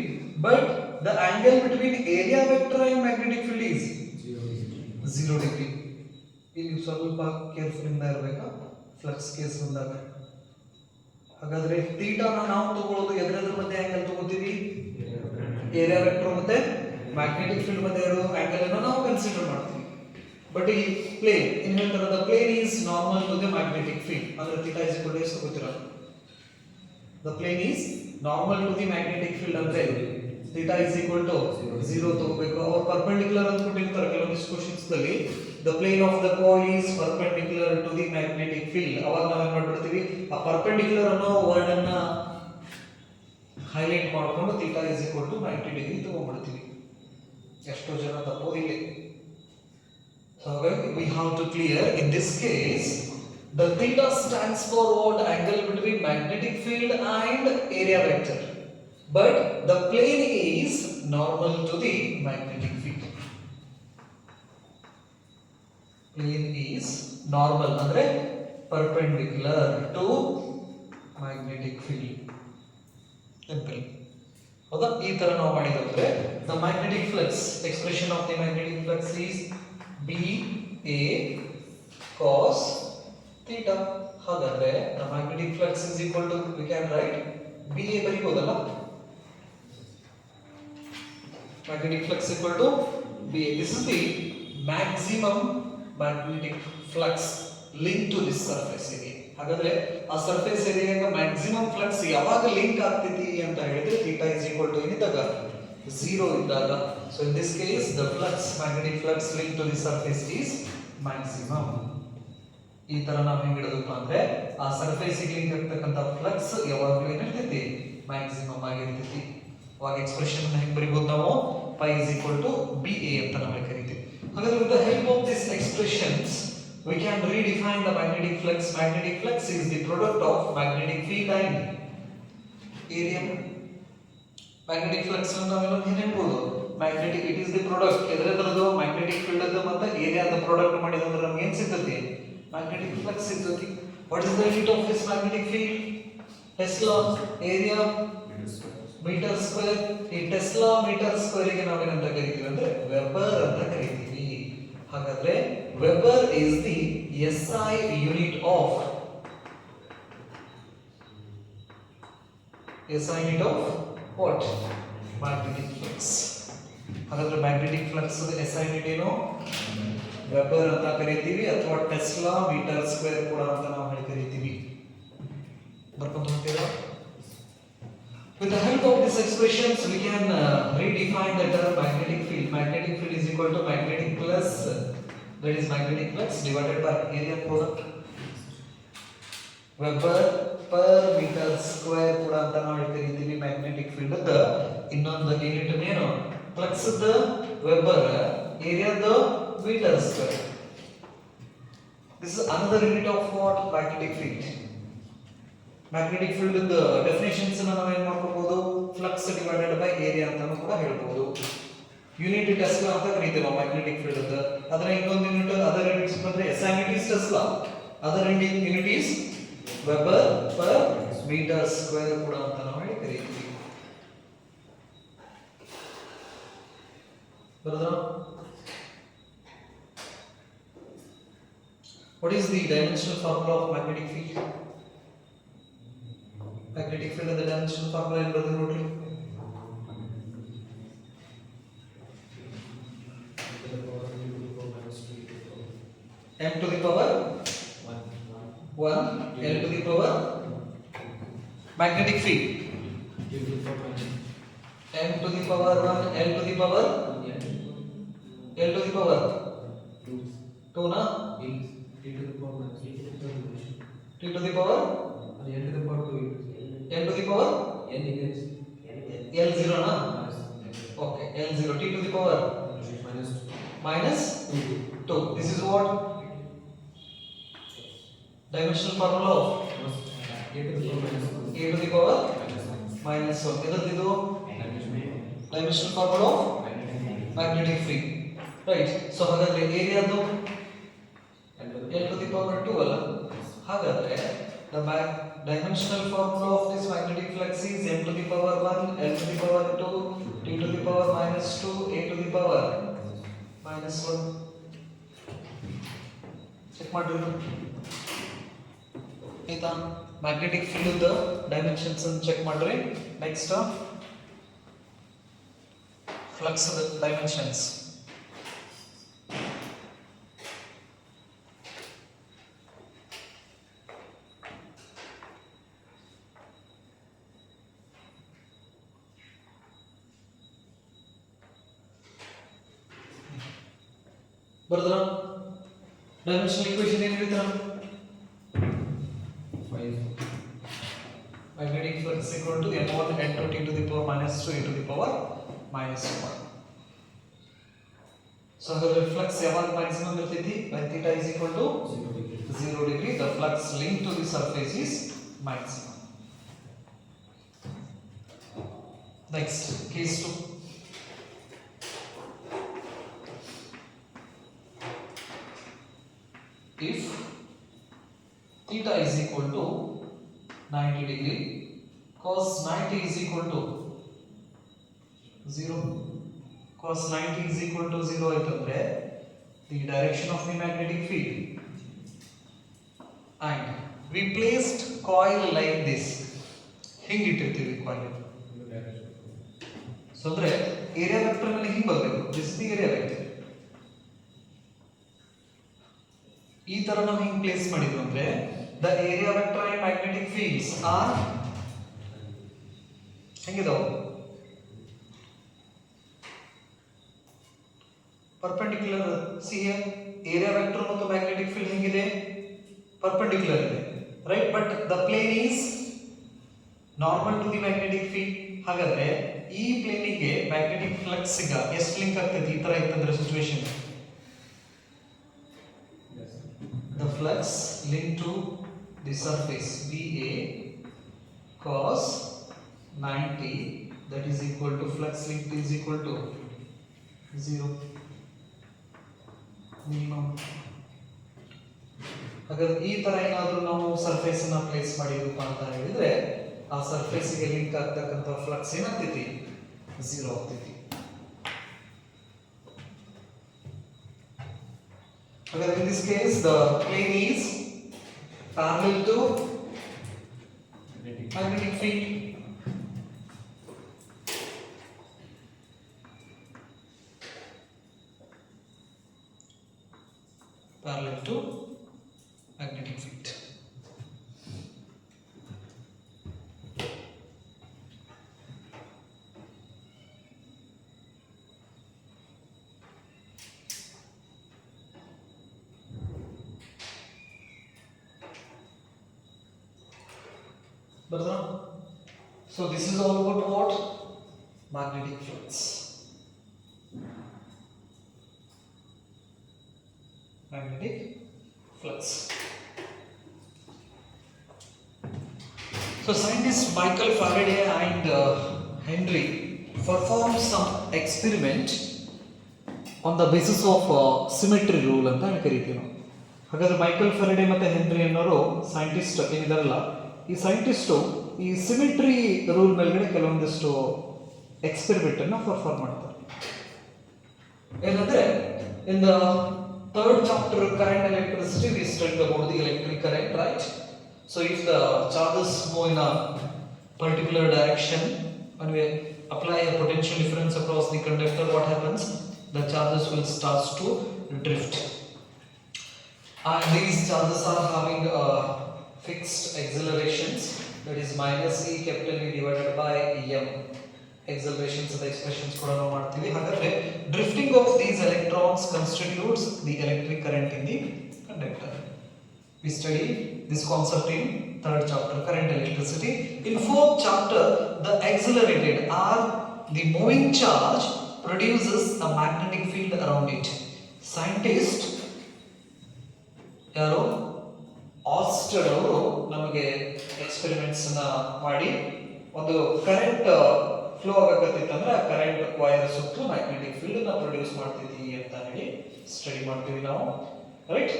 but the angle between area vector and magnetic field is 0 degree. ಇಲ್ಲಿ ಸ್ವಲ್ಪ careful ಇಂದ ಇರಬೇಕಾ. ಫ್ಲಕ್ಸ್ ಕೇಸ್ ಬಂದಾಗ. ಹಾಗಾದ್ರೆ ಥೀಟಾನ ನಾವು ತಗೊಳ್ಳೋದು ಎದರ ಮಧ್ಯೆ ಆಂಗಲ್ ತಗೋತೀವಿ, ಏರಿಯಾ ವೆಕ್ಟರ್ ಮತ್ತೆ ಮ್ಯಾಗ್ನೆಟಿಕ್ ಫೀಲ್ಡ್ ಮಧ್ಯೆ ಇರೋ ಆಂಗಲ್ ಅನ್ನು ನಾವು ಕನ್ಸಿಡರ್ ಮಾಡ್ತೀವಿ. ಬಟ್ ಈ ಪ್ಲೇನ್ ಏನ್ ಹೇಳ್ತಾರೆ, the plane is normal to the magnetic field. ಅಂದ್ರೆ ಥೀಟಾ ಇಸ್ ಈಕ್ವಲ್ ಟು ಎಷ್ಟು ತಗೋತೀರಾ, the plane is normal to the magnetic field ಅಂದ್ರೆ ಥೀಟಾ ಇಸ್ ಈಕ್ವಲ್ ಟು 0 ತಗೋಬೇಕು. ಅವ್ರು ಪರ್ಪೆಂಡಿಕ್ಯುಲರ್ ಅಂತ ಕೊಟ್ಟಿರ್ತಾರೆ ಕೆಲವೊಂದಿಷ್ಟು ಕ್ವಶನ್ಸ್ ದಲ್ಲಿ, the plane of the coil is perpendicular to the magnetic field. ಅವಾಗ ನಾವು ಏನ್ ಮಾಡ್ಬಿಡ್ತೀವಿ, ಆ ಪರ್ಪೆಂಡಿಕ್ಯುಲರ್ ಅನ್ನೋ ವರ್ಡ್ ಅನ್ನ ಹೈಲೈಟ್ ಮಾಡ್ಕೊಂಡು theta is equal to 90 degree ತಗೊಂಡ್ಬಿಡ್ತೀವಿ. ಎಷ್ಟೋ ಜನ ತಪ್ಪೋದಿಲ್ಲ. So we have to clear in this case the theta stands for what, angle between magnetic field and area vector, but the plane is normal to the magnetic field. Plane is normal andre perpendicular to magnetic field. Simple. ಹೌದಾ? ಈ ತರ ನಾವು ಮಾಡಿದ್ರೆ the magnetic flux, expression of the magnetic flux is B A cos theta. ಹಾಗಾದ್ರೆ the magnetic flux is equal to, we can write B A ಬರಿಬೋದಲ್ಲ, magnetic flux equal to B A. This is the maximum magnetic flux linked to this surface area. ಹಾಗಾದ್ರೆ ಆ surface ಏರಿಯಾಗೆ maximum flux ಯಾವಾಗ link ಆಗ್ತೈತಿ ಅಂತ ಹೇಳಿದ್ರೆ theta is equal to ಏನಿದ್ದಾಗ 0 ಇದ್ದಾಗ. So in this case the flux, magnetic flux link to the surface is maximum. ಈ ತರ ನಾವು ಹೆಂಗ್ ಇಡೋದಪ್ಪ ಅಂದ್ರೆ ಆ ಸರ್ಫೇಸ್ ಲಿಂಕ್ ಆಗ್ತಕ್ಕಂಥ ಫ್ಲಕ್ಸ್ ಯಾವಾಗಲೂ ಏನಿರ್ತೈತಿ, ಮ್ಯಾಕ್ಸಿಮಮ್ ಆಗಿರ್ತೈತಿ. ಅವಾಗ ಎಕ್ಸ್ಪ್ರೆಷನ್ ಹೆಂಗ್ ಬರಿಬಹುದು ನಾವು, pi is equal to B A ಅಂತ ನಾವು ಕರಿತೀವಿ. ಹಾಗಾದ್ರೆ with the help of this expressions we can redefine the magnetic flux. Magnetic flux is the product of magnetic field and area. Magnetic flux ನಾವೆಲ್ಲ ಏನು ಹೇಳ್ಬೋದು, magnetic, it is the product, ಎದರದರದು magnetic field ಅದು ಮತ್ತೆ area the product ಮಾಡಿದ್ರೆ ನಮಗೆ ಏನು ಸಿಗ್ತೈತಿ, magnetic flux ಸಿಗ್ತೈತಿ. What is the unit of this magnetic field? Tesla. Area meter square. ಈ ಟೆಸ್ಲಾ ಮೀಟರ್ ಸ್ಕ್ವೇರ್ ಗೆ ನಾವು ಏನಂತ ಕರಿತೀವಿ ಅಂದ್ರೆ ವೆಬರ್ ಅಂತ ಕರಿತೀವಿ. ಹಾಗಾದ್ರೆ Weber is the SI unit of what? Magnetic flux. ಹಾಗಾದ್ರೆ ಮ್ಯಾಗ್ನೆಟಿಕ್ ಫ್ಲಕ್ಸ್ SI ಯೂನಿಟ್ ಏನು, ವೆಬರ್ ಅಂತ ಕರಿತೀವಿ, ಅಥವಾ ಟೆಸ್ಲಾ ಮೀಟರ್ ಸ್ಕ್ವೇರ್ ಕೂಡ ಅಂತ ನಾವು ಕರಿತೀವಿ. ಬರ್ಕೊಂಡು ಹೋಗ್ತೀರಾ? With the help of these expressions we can redefine the term magnetic field. Magnetic field is equal to magnetic plus, that is magnetic flux divided by area product. Weber per meter square ಕೂಡ ಅಂತ ನಾವು ಕರಿತೀವಿ magnetic field ದ ಇನ್ನೊಂದು unit ಏನು, flux ದ weber, area ದ metre square. This is another unit of what, magnetic field. Magnetic field ದ ಡೆಫಿನಿಷನ್ಸ್ ಅನ್ನು ನಾವು ಏನು ಮಾಡ್ಕೋಬಹುದು, ಫ್ಲಕ್ಸ್ ಡಿವೈಡೆಡ್ ಬೈ ಏರಿಯಾ ಅಂತಾನೂ ಕೂಡ ಹೇಳ್ಬಹುದು. ಯೂನಿಟ್ ಟೆಸ್ಲಾ ಅಂತ ಕರೀತೀವಿ ನಾವು ಮ್ಯಾಗ್ನೆಟಿಕ್ ಫೀಲ್ಡ್ ಅಂತ. ಅದರ ಇನ್ನೊಂದು ಯೂನಿಟ್, ಅದರ್ ಯೂನಿಟ್ಸ್ ಬಂದ್ರೆ SI unit is tesla, other unit is weber per metre square ಕೂಡ ಅಂತ ನಾವು ಕರೀತೀವಿ. ಬರೋದಾ? What is the dimensional formula of magnetic field? Magnetic field and the dimensional formula ಏನು ಬರ್ತದೆ ನೋಡ್ರಿ. m to the power 1 l to the power magnetic field m to the power 1 l to the power l to the power 2 na t to the power t to the power l to the power 2 l to the power n is l0 na, okay, l0 t to the power minus 2. This is what dimensional formula of a to the power minus 1. ಇದರದ್ದು dimensional formula of magnetic field, right? So ಹಾಗಾದ್ರೆ ಏರಿಯಾದು l to the power 2 ಅಲ್ಲ. ಹಾಗಾದ್ರೆ the dimensional formula of this magnetic flux is m to the power 1 l to the power 2 t to the power minus 2 a to the power minus 1. Check ಮಾಡ್ರಿ. ಆಯ್ತಾ magnetic field dimensions ಅನ್ನು check ಮಾಡ್ರಿ next flux dimensions ಬರ್ದ್ರ dimensional equation ಏನು ಹೇಳ್ತಾರ magnetic flux equal to m1 n2 t to the power minus 2 e to the power minus 1 so the flux ಯಾವಾಗ maximum ಇರ್ತೈತಿ when theta is equal to 0 degree the flux linked to the surface is maximum. Next case 2 if theta is equal to 90 degree cos 90 is equal to 0 cos 90 is equal to 0 ಆಯ್ತಂದ್ರೆ the direction of the magnetic field and we placed coil like this ಹಿಂಗೆ ಇಟ್ಟಿರ್ತೀವಿ coil so ಅಂದ್ರೆ area vector ಮೇಲೆ ಹಿಂಗೆ ಬರಬೇಕು this is the area vector ಈ ತರ ನಾವು ಹಿಂಗೆ ಪ್ಲೇಸ್ ಮಾಡಿದ್ವಿ ಅಂದ್ರೆ the area vector and magnetic fields are ಹೆಂಗಿದಾವು perpendicular see here area vector ಮತ್ತು magnetic field ಹೆಂಗಿದೆ perpendicular ಇದೆ right but the plane is normal to the magnetic field ಹಾಗಾದ್ರೆ ಈ ಪ್ಲೇನ್ ಗೆ magnetic flux ಗ ಎಷ್ಟು ಲಿಂಕ್ ಆಗ್ತದೆ ಈ ತರ ಇತ್ತಂದ್ರೆ situation the flux linked to the surface VA cos 90 that is equal to flux linked is equal to 0 minimum. ಹಾಗಾದ್ರೆ ಈ ತರ ಏನಾದರೂ ನಾವು ಸರ್ಫೇಸ್ ಅನ್ನ ಪ್ಲೇಸ್ ಮಾಡಿರಪ್ಪ ಅಂತ ಹೇಳಿದ್ರೆ ಆ ಸರ್ಫೇಸ್ ಗೆ ಲಿಂಕ್ ಆಗ್ತಕ್ಕಂತ ಫ್ಲಕ್ಸ್ ಏನಾಗ್ತೈತಿ 0 ಆಗ್ತೈತಿ. ಹಾಗಾದ್ರೆ in this case the plane is parallel to magnetic field. Parallel to magnetic field. So this is all about what? Magnetic flux. Magnetic flux. So scientists Michael Faraday and Henry performed some experiment on the basis of symmetry rule ಅಂತ ಕರೀತೀವಿ ನಾವು. ಹಾಗಾದ್ರೆ Michael Faraday ಮತ್ತೆ henry ಅನ್ನೋರು scientist ಏನಿದಾರಲ್ಲ ಈ scientist ಈ symmetry rule ಮೇಲ್ಗಡೆ ಕೆಲವೊಂದಿಷ್ಟು ಎಕ್ಸ್ಪೆರಿಮೆಂಟ್ ಅನ್ನು ಪರ್ಫಾರ್ಮ್ ಮಾಡ್ತಾರೆ. ಏನಂದ್ರೆ in the third chapter current electricity V studied about the electric current right. So if the charges move in a particular direction when we apply a potential difference across the conductor what happens the charges will start to drift and these charges are having fixed accelerations that is minus e capital E divided by m accelerations of the expressions ಕೂಡ ನಾವು ಮಾಡ್ತೀವಿ. ಹಾಗಾದ್ರೆ drifting of these electrons constitutes the electric current in the conductor. We study this concept in third chapter current electricity. In fourth chapter the accelerated or the moving charge produces a magnetic field around it. Scientist ಯಾರು ಆಸ್ಟೆಡ್ ಅವರು ನಮಗೆ experiments ನ ಮಾಡಿ ಒಂದು current flow ಆಗಕತ್ತಿತ್ತಂದ್ರೆ ಆ current wire ಸುತ್ತ magnetic field ನ produce ಮಾಡ್ತಿದ್ವಿ ಅಂತ ಹೇಳಿ ಸ್ಟಡಿ ಮಾಡ್ತೀವಿ ನಾವು ರೈಟ್.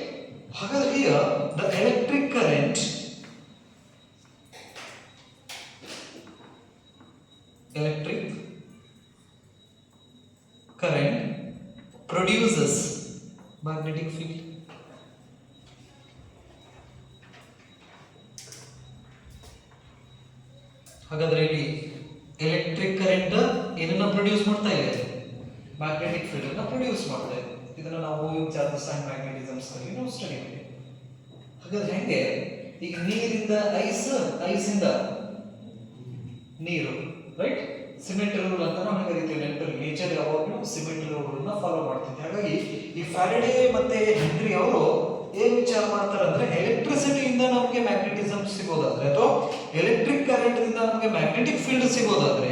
ಹಾಗಾದ್ರೆ ಈಗ the electric current produces magnetic field. ಹಾಗಾದ್ರೆ ಇಲ್ಲಿ ಎಲೆಕ್ಟ್ರಿಕ್ ಕರೆಂಟ್ ಏನನ್ನ ಪ್ರೊಡ್ಯೂಸ್ ಮಾಡ್ತಾ ಇದೆ, ಮ್ಯಾಗ್ನೆಟಿಕ್ ಫೀಲ್ಡ್ ಅನ್ನ ಪ್ರೊಡ್ಯೂಸ್ ಮಾಡ್ತಾ ಇದೆ. ಇದನ್ನ ನಾವು ಮೂವಿಂಗ್ ಚಾರ್ಜಸ್ ಅಂಡ್ ಮ್ಯಾಗ್ನೆಟಿಸಮ್ಸ್ ಅಲ್ಲಿ ನಾವು ಸ್ಟಡಿ ಮಾಡಿದ್ವಿ. ಹಾಗಾದ್ರೆ ಹೆಂಗೆ ಈಗ ನೀರಿಂದ ಐಸಿಂದ ನೀರು, ರೈಟ್? ಸಿಮೆಂಟ್ ರೂಲ್ ಅಂತ ನಾವು ಕರಿತೀವಿ. ನೆನಪಲ್ಲಿ ನೇಚರ್ ಯಾವಾಗಲೂ ಸಿಮೆಂಟ್ ರೂಲ್ ನ ಫಾಲೋ ಮಾಡ್ತಿದೆ. ಹಾಗಾಗಿ ಈ ಫ್ಯಾರಡೆ ಮತ್ತೆ ಹೆನ್ರಿ ಅವರು ಏನ್ ವಿಚಾರ ಮಾಡ್ತಾರೆ ಅಂದ್ರೆ, ಎಲೆಕ್ಟ್ರಿಸಿಟಿಯಿಂದ ನಮಗೆ ಮ್ಯಾಗ್ನೆಟಿಸಮ್ ಸಿಗೋದಾದ್ರೆ ಅಥವಾ ಎಲೆಕ್ಟ್ರಿಕ್ ಕರೆಂಟ್ ದಿಂದ ನಮಗೆ ಮ್ಯಾಗ್ನೆಟಿಕ್ ಫೀಲ್ಡ್ ಸಿಗೋದಾದ್ರೆ,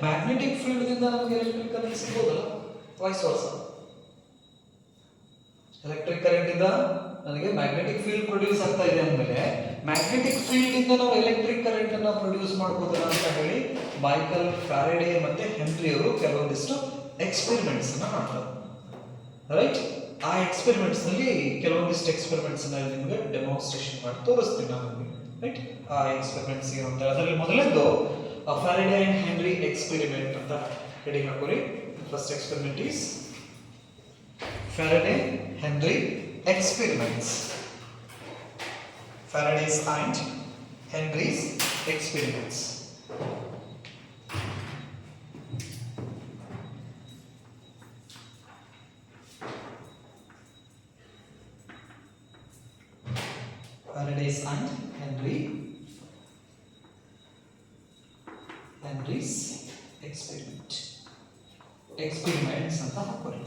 ಮ್ಯಾಗ್ನೆಟಿಕ್ ಫೀಲ್ಡ್ ದಿಂದ ನಮಗೆ ಎಲೆಕ್ಟ್ರಿಕ್ ಕರೆಂಟ್ ಸಿಗೋದಲ್ಲ, ವಾಯ್ಸ್ ವರ್ಸ. ಎಲೆಕ್ಟ್ರಿಕ್ ಕರೆಂಟ್ ಇಂದ ನನಗೆ ಮ್ಯಾಗ್ನೆಟಿಕ್ ಫೀಲ್ಡ್ ಪ್ರೊಡ್ಯೂಸ್ ಆಗ್ತಾ ಇದೆ ಅಂದಮೇಲೆ, ಮ್ಯಾಗ್ನೆಟಿಕ್ ಫೀಲ್ಡ್ ಇಂದ ನಾವು ಎಲೆಕ್ಟ್ರಿಕ್ ಕರೆಂಟ್ ಅನ್ನ ಪ್ರೊಡ್ಯೂಸ್ ಮಾಡಬಹುದಲ್ಲ ಅಂತ ಹೇಳಿ ಮೈಕಲ್ ಫ್ಯಾರಡೆ ಮತ್ತೆ ಹೆನ್ರಿ ಅವರು ಕೆಲವೊಂದಿಷ್ಟು ಎಕ್ಸ್ಪೆರಿಮೆಂಟ್ಸ್ ಅನ್ನ ಮಾಡ್ತಾರೆ, ರೈಟ್? ಆ ಎಕ್ಸ್ಪೆರಿಮೆಂಟ್ಸ್ ನಲ್ಲಿ ಕೆಲವೊಂದಿಷ್ಟು ಎಕ್ಸ್ಪೆರಿಮೆಂಟ್ಸ್ ಅನ್ನ ನಿಮಗೆ ಡೆಮಾನ್ಸ್ಟ್ರೇಷನ್ ಮಾಡಿ ತೋರಿಸ್ತೀನಿ ನಾನು, ರೈಟ್? ಆ ಎಕ್ಸ್ಪೆರಿಮೆಂಟ್ಸ್ ಏನು ಅಂತ, ಅದರಲ್ಲಿ ಮೊದಲನೇದು ಫ್ಯಾರಡೆ ಅಂಡ್ ಹೆನ್ರಿ ಎಕ್ಸ್ಪೆರಿಮೆಂಟ್ ಅಂತ ಹೆಡಿಂಗ್ ಹಾಕೋರಿ. First experiment is Faraday Henry experiments. Faraday's and Henry's experiments. Faraday's and Henry's experiment. Experiments ಅಂತ ಹಾಕೋರಿ.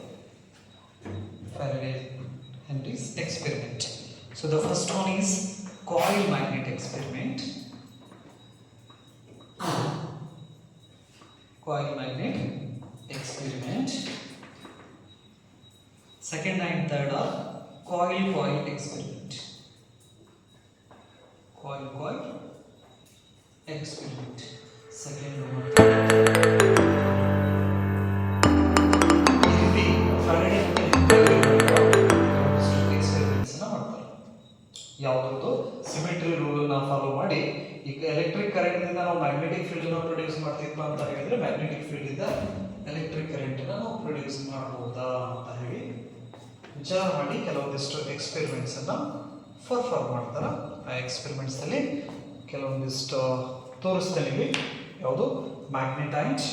Faraday Henry's experiment. So the first one is coil magnet experiment. Coil magnet experiment. Second and third are coil experiment. Coil experiment. Second one. ಯಾವುದೋ symmetry rule ನ follow ಮಾಡಿ ಈಗ electric current ಇಂದ ನಾವು magnetic field ಅನ್ನು produce ಮಾಡ್ತಿದ್ವಿ ಅಂತ ಹೇಳಿದ್ರೆ, ಮ್ಯಾಗ್ನೆಟಿಕ್ ಫೀಲ್ಡ್ ಇಂದ ಎಲೆಕ್ಟ್ರಿಕ್ ಕರೆಂಟ್ ಅನ್ನು ನಾವು ಪ್ರೊಡ್ಯೂಸ್ ಮಾಡಬಹುದಾ ಅಂತ ಹೇಳಿ ವಿಚಾರ ಮಾಡಿ ಕೆಲವೊಂದಿಷ್ಟು ಎಕ್ಸ್ಪೆರಿಮೆಂಟ್ಸ್ ಅನ್ನ ಪರ್ಫಾರ್ಮ್ ಮಾಡ್ತಾರೆ. ಆ ಎಕ್ಸ್ಪೆರಿಮೆಂಟ್ಸ್ ಅಲ್ಲಿ ಕೆಲವೊಂದಿಷ್ಟು ತೋರಿಸ್ತೇನೆ. ಯಾವುದು? Magnet and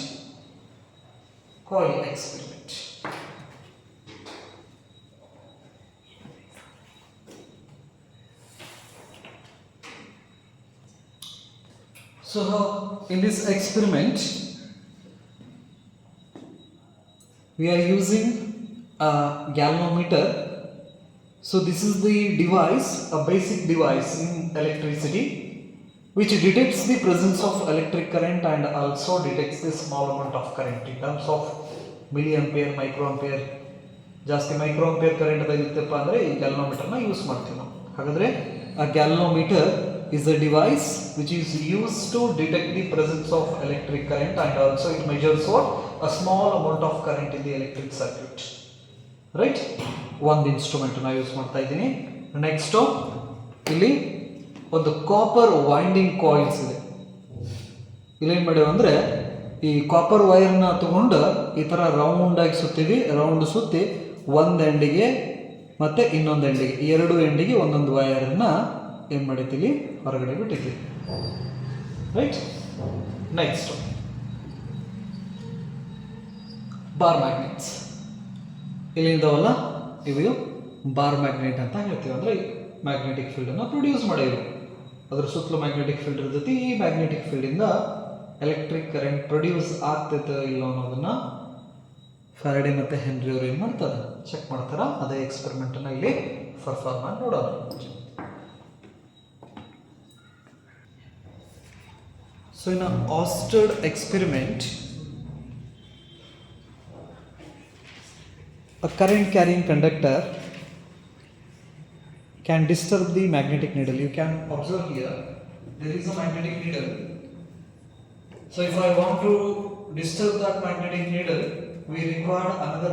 coil experiment. So in this experiment we are using a galvanometer. So this is the device, a basic device in electricity, which detects the presence of electric current and also detects the small amount of current in terms of milliampere, microampere. ಜಾಸ್ತಿ ಮೈಕ್ರೋಅಂಪಿಯರ್ current ಇತ್ತಪ್ಪ ಅಂದರೆ ಈ ಗ್ಯಾಲ್ವನೋಮೀಟರ್ನ use ಮಾಡ್ತೀವಿ ನಾವು. ಹಾಗಾದರೆ ಆ galvanometer is a device which is used to detect the presence of electric current and also it measures what? A small amount of current in the electric circuit. Right? ಒಂದು instrument ನಾನು use ಮಾಡ್ತಾ ಇದ್ದೀನಿ. Next ಇಲ್ಲಿ ಒಂದು copper winding coils ಇದೆ. ಇಲ್ಲೇನು ಮಾಡಿವೆ ಅಂದರೆ, ಈ ಕಾಪರ್ ವೈರ್ನ ತಗೊಂಡು ಈ ಥರ ರೌಂಡಾಗಿ ಸುತ್ತೀವಿ. ರೌಂಡ್ ಸುತ್ತಿ ಒಂದು ಎಂಡಿಗೆ ಮತ್ತು ಇನ್ನೊಂದು ಎಂಡಿಗೆ, ಎರಡು ಎಂಡಿಗೆ ಒಂದೊಂದು ವೈರನ್ನು ಏನು ಮಾಡಿದ್ದೀವಿ, ಹೊರಗಡೆ ಬಿಟ್ಟಿದ್ದೀವಿ. ರೈಟ್? ನೆಕ್ಸ್ಟ್ ಬಾರ್ ಮ್ಯಾಗ್ನೆಟ್ಸ್ ಇಲ್ಲಿಂದವಲ್ಲ, ಇವು ಬಾರ್ ಮ್ಯಾಗ್ನೆಟ್ ಅಂತ ಹೇಳ್ತೀವಿ. ಅಂದರೆ ಮ್ಯಾಗ್ನೆಟಿಕ್ ಫೀಲ್ಡನ್ನು ಪ್ರೊಡ್ಯೂಸ್ ಮಾಡಿದ್ರು, ಅದ್ರ ಸುತ್ತಲೂ ಮ್ಯಾಗ್ನೆಟಿಕ್ ಫೀಲ್ಡ್ ಇರ್ತೈತಿ. ಈ ಮ್ಯಾಗ್ನೆಟಿಕ್ ಫೀಲ್ಡಿಂದ ಎಲೆಕ್ಟ್ರಿಕ್ ಕರೆಂಟ್ ಪ್ರೊಡ್ಯೂಸ್ ಆಗ್ತೈತೆ ಇಲ್ಲೋ ಅನ್ನೋದನ್ನು ಫ್ಯಾರಡೆ ಮತ್ತು ಹೆನ್ರಿ ಅವರು ಏನು ಮಾಡ್ತಾರೆ, ಚೆಕ್ ಮಾಡ್ತಾರೆ. ಅದೇ ಎಕ್ಸ್ಪೆರಿಮೆಂಟನ್ನು ಇಲ್ಲಿ ಪರ್ಫಾರ್ಮ್ ಮಾಡಿ ನೋಡೋಣ. So in an Oersted experiment, a current carrying conductor can disturb the magnetic needle. You can observe here, there is a magnetic needle. So if I want to disturb that magnetic needle, we require another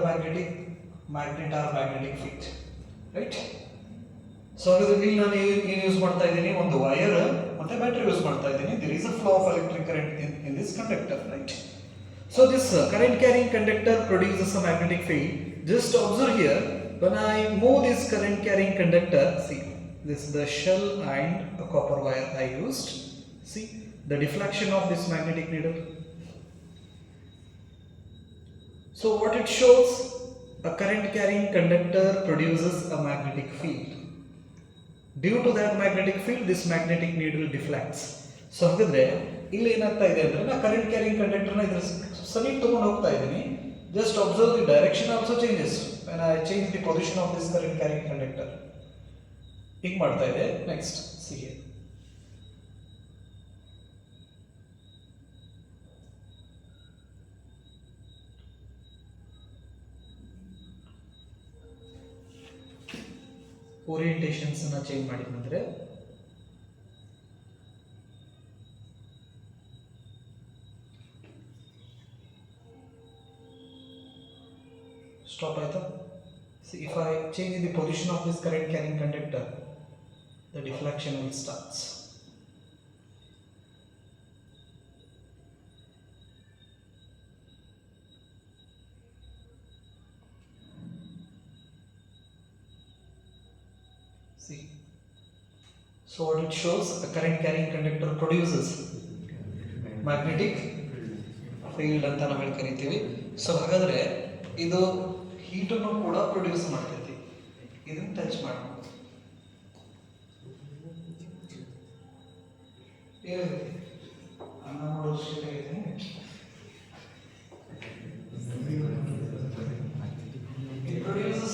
magnet or magnetic field, right? So ಇಲ್ಲಿ ನಾನು ಏನು use ಮಾಡ್ತಾ ಇದ್ದೀನಿ, ಒಂದು wire ಮತ್ತೆ battery use ಮಾಡ್ತಾ ಇದ್ದೀನಿ. There is a flow of electric current in this conductor, right? So this current carrying conductor produces a magnetic field. Just observe here, when I move this current carrying conductor, see this is the shell and a copper wire I used. See, the deflection of this magnetic needle. So what it shows, a current carrying conductor produces a magnetic field. Due to that magnetic field, this magnetic needle deflects. So ಹಾಗಾದ್ರೆ ಇಲ್ಲಿ ಏನಾಗ್ತಾ ಇದೆ ಅಂದ್ರೆ ನಾ current carrying conductor ನ ಇದರ ಸಮೀಪ ತಗೊಂಡು ಹೋಗ್ತಾ ಇದ್ದೀನಿ. Just observe the direction also changes when I change the position of this current carrying conductor. ಹೀಗೆ ಮಾಡ್ತಾ ಇದೆ. Next, see here. ಓರಿಯೆಂಟೇಷನ್ಸ್ ಅನ್ನ ಚೇಂಜ್ ಮಾಡಿದ್ರೆ ಸ್ಟಾಪ್ ಆಯ್ತಾ? If I change the position of this current carrying conductor, the deflection will starts. See, so what it shows, a current carrying conductor produces magnetic field ಅಂತ ನಾವು ಕರಿತೀವಿ. So ಹಾಗಾದ್ರೆ ಇದು heat ಅನ್ನು ಕೂಡ ಪ್ರೊಡ್ಯೂಸ್ ಮಾಡ್ತೈತಿ. ಇದನ್ನ ಟಚ್ ಮಾಡೋಣ. It produces,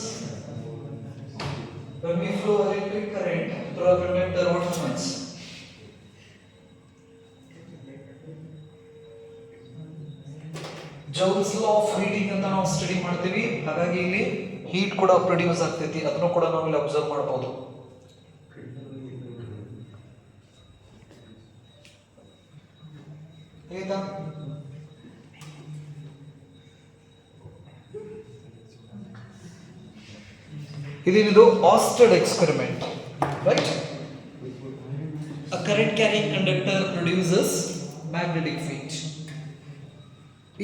when we flow electric current through a conductor, what happens? Joules law of heating ಅಂತ ನಾವು ಸ್ಟಡಿ ಮಾಡ್ತೀವಿ. ಹಾಗಾಗಿ ಇಲ್ಲಿ ಹೀಟ್ ಕೂಡ ಪ್ರೊಡ್ಯೂಸ್ ಆಗ್ತೈತಿ. ಅದನ್ನು ಕೂಡ ನಾವು ಇಲ್ಲಿ ಅಬ್ಸರ್ವ್ ಮಾಡಬಹುದು. ಆಯ್ತಾ? ಇದೇನಿದು Oersted experiment, right? A current carrying conductor produces magnetic field.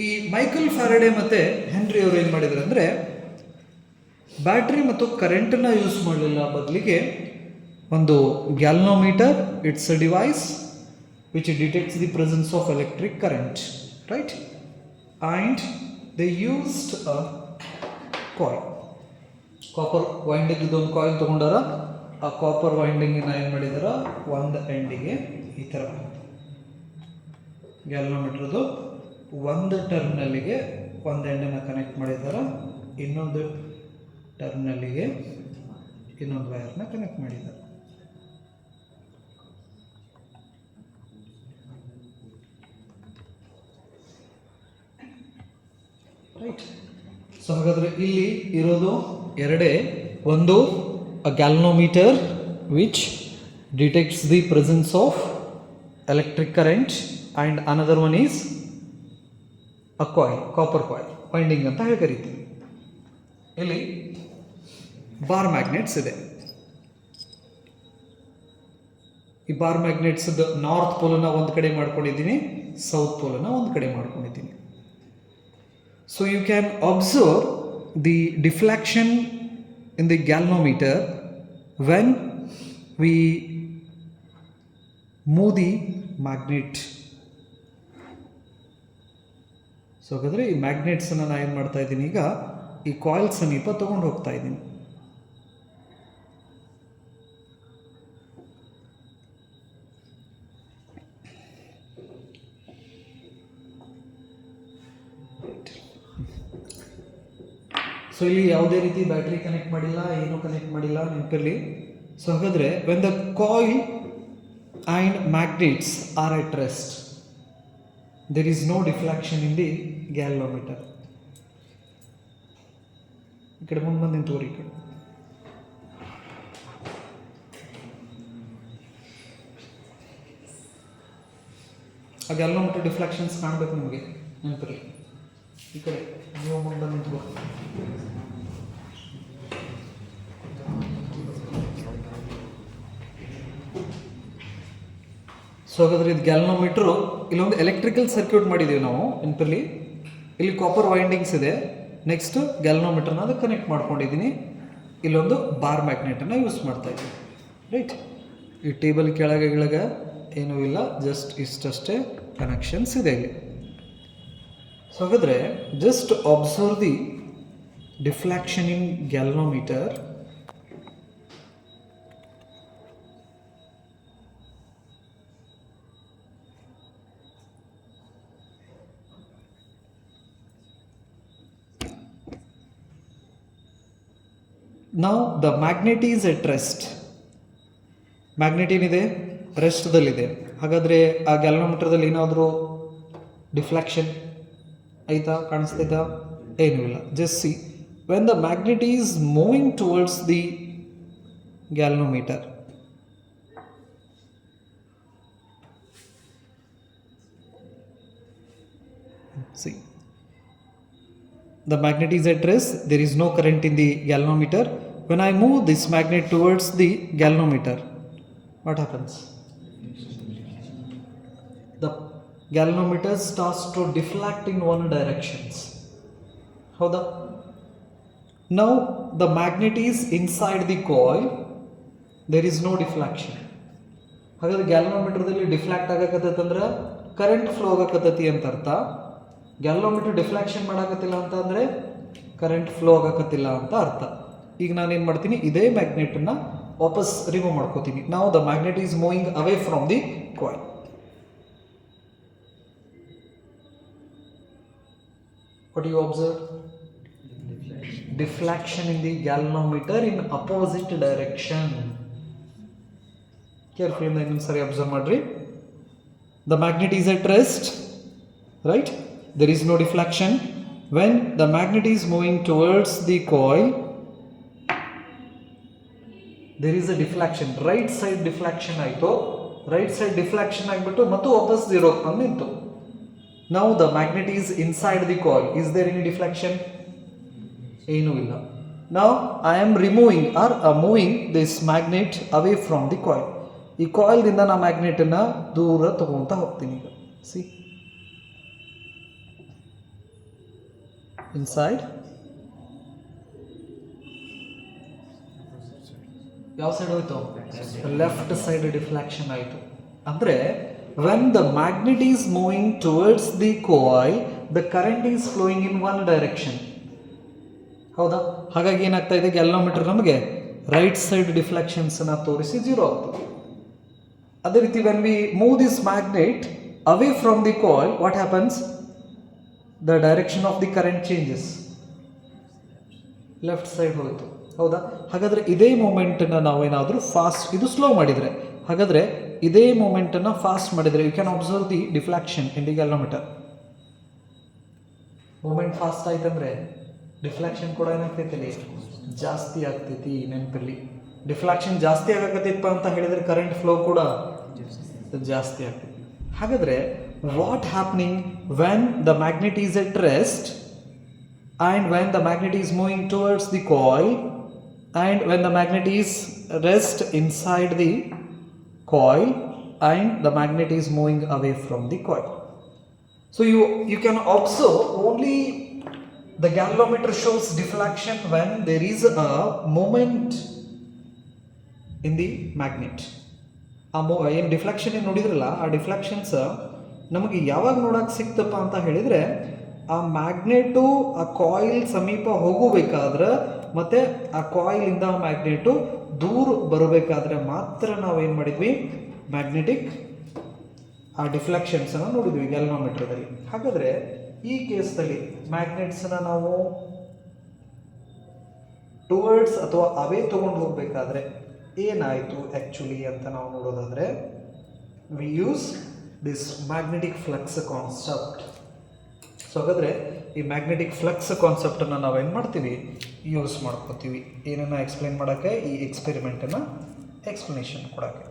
ಈ ಮೈಕಲ್ ಫ್ಯಾರಡೆ ಮತ್ತೆ ಹೆನ್ರಿ ಅವರು ಏನು ಮಾಡಿದ್ರು ಅಂದರೆ, ಬ್ಯಾಟ್ರಿ ಮತ್ತು ಕರೆಂಟನ್ನು ಯೂಸ್ ಮಾಡಲಿಲ್ಲ, ಬದಲಿಗೆ ಒಂದು galvanometer, it's a device which detects the presence of electric current, right? And they used a coil, copper winding ಇದೊಂದು ಕಾಯಿಲ್ ತೊಗೊಂಡಾರ. ಆ ಕಾಪರ್ ವೈಂಡಿಂಗಿನ ಏನು ಮಾಡಿದಾರ, ಒಂದು ಎಂಡಿಗೆ ಈ ಥರ ಗ್ಯಾಲ್ನೋಮೀಟ್ರದು ಒಂದು ಟರ್ಮಿನಲ್ಲಿಗೆ ಒಂದು ಎಂಡನ್ನು ಕನೆಕ್ಟ್ ಮಾಡಿದ್ದಾರೆ, ಇನ್ನೊಂದು ಟರ್ಮಿನಲ್ಲಿಗೆ ಇನ್ನೊಂದು ವೈರ್ನ ಕನೆಕ್ಟ್ ಮಾಡಿದ್ದಾರೆ. ರೈಟ್? ಸೊ ಹಾಗಾದರೆ ಇಲ್ಲಿ ಇರೋದು ಎರಡೇ, ಒಂದು ಅ galvanometer which detects the presence of electric current and another one is a coil, copper coil winding ಅಂತ ಹೇಳಿ ಕರಿತೀವಿ. ಇಲ್ಲಿ ಬಾರ್ ಮ್ಯಾಗ್ನೆಟ್ಸ್ ಇದೆ. ಈ ಬಾರ್ ಮ್ಯಾಗ್ನೆಟ್ಸ್ ನಾರ್ತ್ ಪೋಲನ್ನು ಒಂದು ಕಡೆ ಮಾಡ್ಕೊಂಡಿದ್ದೀನಿ, ಸೌತ್ ಪೋಲನ್ನು ಒಂದು ಕಡೆ ಮಾಡ್ಕೊಂಡಿದ್ದೀನಿ. So you can observe the deflection in the galvanometer when we move the magnet. So ಹಾಗಾದರೆ ಈ ಮ್ಯಾಗ್ನೆಟ್ಸನ್ನು ನಾನು ಏನು ಮಾಡ್ತಾ ಇದ್ದೀನಿ, ಈಗ ಈ ಕಾಯಿಲ್ ಸಮೀಪ ತೊಗೊಂಡು ಹೋಗ್ತಾ ಇದ್ದೀನಿ. ಸೊ ಇಲ್ಲಿ ಯಾವುದೇ ರೀತಿ ಬ್ಯಾಟ್ರಿ ಕನೆಕ್ಟ್ ಮಾಡಿಲ್ಲ, ಏನೂ ಕನೆಕ್ಟ್ ಮಾಡಿಲ್ಲ, ನೆನಪಿರಲಿ. ಸೊ ಹಾಗಾದರೆ when the coil and magnets are at rest, there is no deflection in the galvanometer. ಈ ಕಡೆ ಮುಂದೆ ಬಂದು ತೋರಿ. ಈ ಕಡೆ ಆ ಗ್ಯಾಲ್ವನೋಮೀಟರ್ ಡಿಫ್ಲೆಕ್ಷನ್ಸ್ ಕಾಣಬೇಕು ನಿಮಗೆ, ನೆನಪಿರಲಿ. ಈ ಕಡೆ ನೀವು ಮುಂದೆ ಬಂದು ನಿಂತು. ಸೊ ಹಾಗಾದ್ರೆ ಇದು ಗ್ಯಾಲ್ವನೋಮೀಟ್ರು, ಇಲ್ಲೊಂದು ಎಲೆಕ್ಟ್ರಿಕಲ್ ಸರ್ಕ್ಯೂಟ್ ಮಾಡಿದ್ದೀವಿ ನಾವು, ನೆನಪಿರಲಿ. ಇಲ್ಲಿ ಕಾಪರ್ ವೈಂಡಿಂಗ್ಸ್ ಇದೆ. ನೆಕ್ಸ್ಟ್ ಗ್ಯಾಲ್ವನೋಮೀಟರ್ನ ಅದು ಕನೆಕ್ಟ್ ಮಾಡ್ಕೊಂಡಿದ್ದೀನಿ. ಇಲ್ಲೊಂದು ಬಾರ್ ಮ್ಯಾಗ್ನೆಟನ್ನು ಯೂಸ್ ಮಾಡ್ತಾ ಇದ್ದೀನಿ, ರೈಟ್? ಈ ಟೇಬಲ್ ಕೆಳಗೆ ಏನೂ ಇಲ್ಲ, ಜಸ್ಟ್ ಇಷ್ಟಷ್ಟೇ ಕನೆಕ್ಷನ್ಸ್ ಇದೆ ಇಲ್ಲಿ. ಸೊ ಹಾಗಾದರೆ just observe the deflection in galvanometer. Now the magnet is at rest. Magnet ಏನಿದೆ, ರೆಸ್ಟ್ದಲ್ಲಿದೆ. ಹಾಗಾದರೆ ಆ ಗ್ಯಾಲ್ವನೋಮೀಟರ್ದಲ್ಲಿ ಏನಾದರೂ ಡಿಫ್ಲೆಕ್ಷನ್ ಆಯಿತಾ, ಕಾಣಿಸ್ತೈತಾ? ಏನೂ ಇಲ್ಲ. Just C, when the magnet is moving towards the galvanometer, see, the magnet is at rest, there is no current in the galvanometer. When I move this magnet towards the galvanometer, what happens? The galvanometer starts to deflect in one directions. Howda? Now the magnet is inside the coil, there is no deflection. ಹಾಗಾದ್ರೆ ಗ್ಯಾಲ್ವನೋಮೀಟರ್ದಲ್ಲಿ deflect ಆಗಕತ್ತಂದ್ರೆ current flow ಆಗಕತ್ತತಿ ಅಂತ ಅರ್ಥ. Galvanometer deflection ಮಾಡಕತ್ತಿಲ್ಲ ಅಂತ ಅಂದರೆ current flow ಆಗಕತ್ತಿಲ್ಲ ಅಂತ ಅರ್ಥ. ಈಗ ನಾನೇನು ಮಾಡ್ತೀನಿ, ಇದೇ ಮ್ಯಾಗ್ನೆಟನ್ನು ವಾಪಸ್ ರಿಮೂವ್ ಮಾಡ್ಕೋತೀನಿ. ನಾವು the magnet is moving away from the coil. What you observe? Deflection in the galvanometer in opposite direction. Careful ಇಂದ ಇನ್ನೊಂದು ಸರಿ ಅಬ್ಸರ್ವ್ ಮಾಡ್ರಿ. The magnet is at rest, right? There is no deflection. When the magnet is moving towards the coil, there is a deflection. Right side deflection ಆಯಿತು. Right side deflection ಆಗಿಬಿಟ್ಟು ಮತ್ತು ವಾಪಸ್ 0 ಬಂದು ನಿಂತು. Now the magnet is inside the coil. Is there any deflection? ಏನೂ ಇಲ್ಲ. Now I am removing or moving this magnet away from the coil. ಈ ಕಾಯಿಲ್ದಿಂದ ನಾ ಮ್ಯಾಗ್ನೆಟನ್ನು ದೂರ ತಗೊಳ್ತಾ ಹೋಗ್ತೀನಿ. ಈಗ ಸಿ, inside ಯಾವ ಸೈಡ್ ಹೋಯ್ತು? ಲೆಫ್ಟ್ ಸೈಡ್ ಡಿಫ್ಲೆಕ್ಷನ್ ಆಯಿತು. ಅಂದರೆ when the magnet is moving towards the coil, the current is flowing in one direction. ಹೌದಾ? ಹಾಗಾಗಿ ಏನಾಗ್ತಾ ಇದೆ, ಗ್ಯಾಲ್ವನೋಮೀಟರ್ ನಮಗೆ ರೈಟ್ ಸೈಡ್ ಡಿಫ್ಲೆಕ್ಷನ್ಸನ್ನು ತೋರಿಸಿ 0 ಆಗ್ತದೆ. ಅದೇ ರೀತಿ when we move this magnet away from the coil, what happens? The direction of the current changes. Left side ಹೋಯಿತು. ಹೌದಾ? ಹಾಗಾದರೆ ಇದೇ ಮೂಮೆಂಟನ್ನು ನಾವೇನಾದರೂ ಫಾಸ್ಟ್, ಇದು ಸ್ಲೋ ಮಾಡಿದರೆ, ಹಾಗಾದರೆ ಇದೇ ಮೂಮೆಂಟನ್ನು ಫಾಸ್ಟ್ ಮಾಡಿದರೆ you can observe the deflection in the galvanometer. Moment fast ಆಯ್ತಂದರೆ ಡಿಫ್ಲೆಕ್ಷನ್ ಕೂಡ ಏನಾಗ್ತೈತಿ, ಜಾಸ್ತಿ ಆಗ್ತೈತಿ. ನೆನಪಲ್ಲಿ ಡಿಫ್ಲೆಕ್ಷನ್ ಜಾಸ್ತಿ ಆಗಕತ್ತೈತಪ್ಪ ಅಂತ ಹೇಳಿದರೆ ಕರೆಂಟ್ ಫ್ಲೋ ಕೂಡ ಜಾಸ್ತಿ ಆಗ್ತೈತಿ. ಹಾಗಾದರೆ what happening when the magnet is at rest and when the magnet is moving towards the coil and when the magnet is rest inside the coil and the magnet is moving away from the coil? So you can observe only the galvanometer shows deflection when there is a moment in the magnet. ಏನು deflection ಏನು ನೋಡಿದ್ರಲ್ಲ, ಆ ಡಿಫ್ಲೆಕ್ಷನ್ಸ್ ನಮಗೆ ಯಾವಾಗ ನೋಡೋಕೆ ಸಿಕ್ತಪ್ಪ ಅಂತ ಹೇಳಿದರೆ, ಆ ಮ್ಯಾಗ್ನೆಟು ಆ ಕಾಯಿಲ್ ಸಮೀಪ ಹೋಗಬೇಕಾದ್ರೆ ಮತ್ತು ಆ ಕಾಯಿಲಿಂದ ಆ ಮ್ಯಾಗ್ನೆಟು ದೂರ ಬರಬೇಕಾದ್ರೆ ಮಾತ್ರ ನಾವೇನು ಮಾಡಿದ್ವಿ, ಮ್ಯಾಗ್ನೆಟಿಕ್ ಆ ಡಿಫ್ಲೆಕ್ಷನ್ಸನ್ನು ನೋಡಿದ್ವಿ ಗ್ಯಾಲ್ವನೋಮೀಟರ್ದಲ್ಲಿ. ಹಾಗಾದರೆ ಈ ಕೇಸ್ನಲ್ಲಿ ಮ್ಯಾಗ್ನೆಟ್ಸನ್ನು ನಾವು ಟುವರ್ಡ್ಸ್ ಅಥವಾ ಅವೇ ತೊಗೊಂಡು ಹೋಗಬೇಕಾದ್ರೆ ಏನಾಯಿತು ಆ್ಯಕ್ಚುಲಿ ಅಂತ ನಾವು ನೋಡೋದಾದರೆ, we use this magnetic flux concept. So ಹಾಗಾದರೆ ಈ ಮ್ಯಾಗ್ನೆಟಿಕ್ ಫ್ಲಕ್ಸ್ ಕಾನ್ಸೆಪ್ಟನ್ನು ನಾವೇನು ಮಾಡ್ತೀವಿ, ಯೂಸ್ ಮಾಡ್ಕೋತೀವಿ ಏನನ್ನು ಎಕ್ಸ್ಪ್ಲೇನ್ ಮಾಡೋಕ್ಕೆ, ಈ ಎಕ್ಸ್ಪೆರಿಮೆಂಟನ್ನು ಎಕ್ಸ್ಪ್ಲನೇಷನ್ ಕೊಡೋಕ್ಕೆ.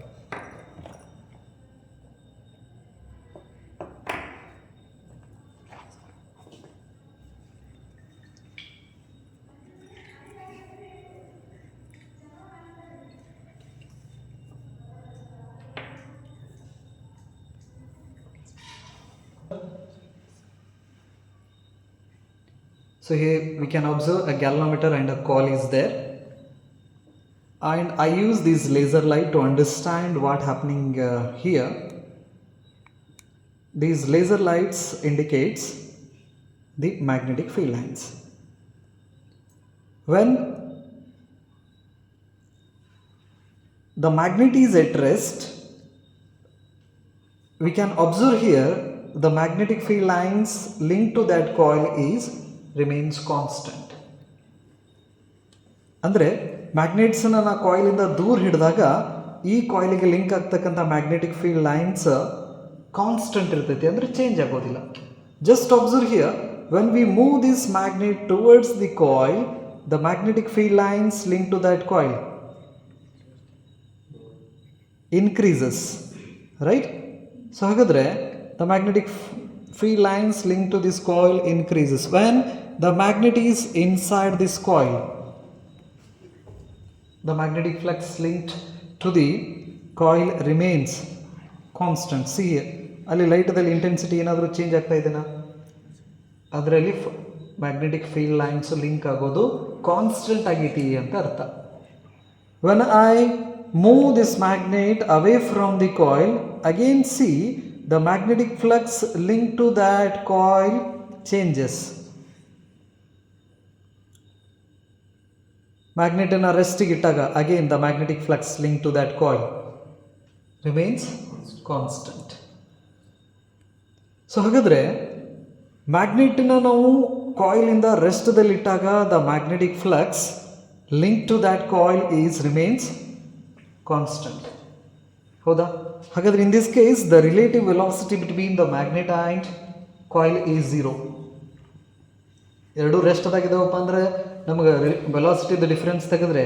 So here we can observe a galvanometer and a coil is there, and I use this laser light to understand what happening here. these laser lights indicates the magnetic field lines. When the magnet is at rest, we can observe here the magnetic field lines linked to that coil remains constant. ಅಂದರೆ ಮ್ಯಾಗ್ನೆಟ್ಸನ್ನು ನಾವು ಕಾಯಿಲಿಂದ ದೂರ ಹಿಡಿದಾಗ ಈ ಕಾಯಿಲಿಗೆ link ಆಗ್ತಕ್ಕಂಥ magnetic field lines constant ಇರ್ತೈತಿ, ಅಂದರೆ change ಆಗೋದಿಲ್ಲ. Just observe here, when we move this magnet towards the coil, the magnetic field lines link to that coil increases, right? So ಹಾಗಾದರೆ the magnetic field lines linked to this coil increases when the magnet is inside this coil. The magnetic flux linked to the coil remains constant. See here, ಅಲ್ಲಿ ಲೈಟದಲ್ಲಿ intensity ಏನಾದರೂ change ಆಗ್ತಾ ಇದೆನಾ? ಅದರಲ್ಲಿ magnetic field lines link ಆಗೋದು constant ಆಗೈತಿ ಅಂತ ಅರ್ಥ. When I move this magnet away from the coil, again see the magnetic flux linked to that coil changes. Magnet in a resting ittaga, again the magnetic flux linked to that coil remains constant. So ಹಾಗಾದರೆ ಮ್ಯಾಗ್ನೆಟನ್ನ ನಾವು ಕಾಯಿಲಿಂದ ರೆಸ್ಟ್ದಲ್ಲಿ ಇಟ್ಟಾಗ the magnetic flux link to that coil remains constant. ಹೌದಾ? ಹಾಗಾದರೆ in this case the relative velocity between the magnet and coil is 0. ಎರಡು ರೆಸ್ಟ್ದಾಗಿದ್ದಾವಪ್ಪ ಅಂದರೆ ನಮಗೆ ವೆಲಾಸಿಟಿದು ಡಿಫ್ರೆನ್ಸ್ ತೆಗೆದ್ರೆ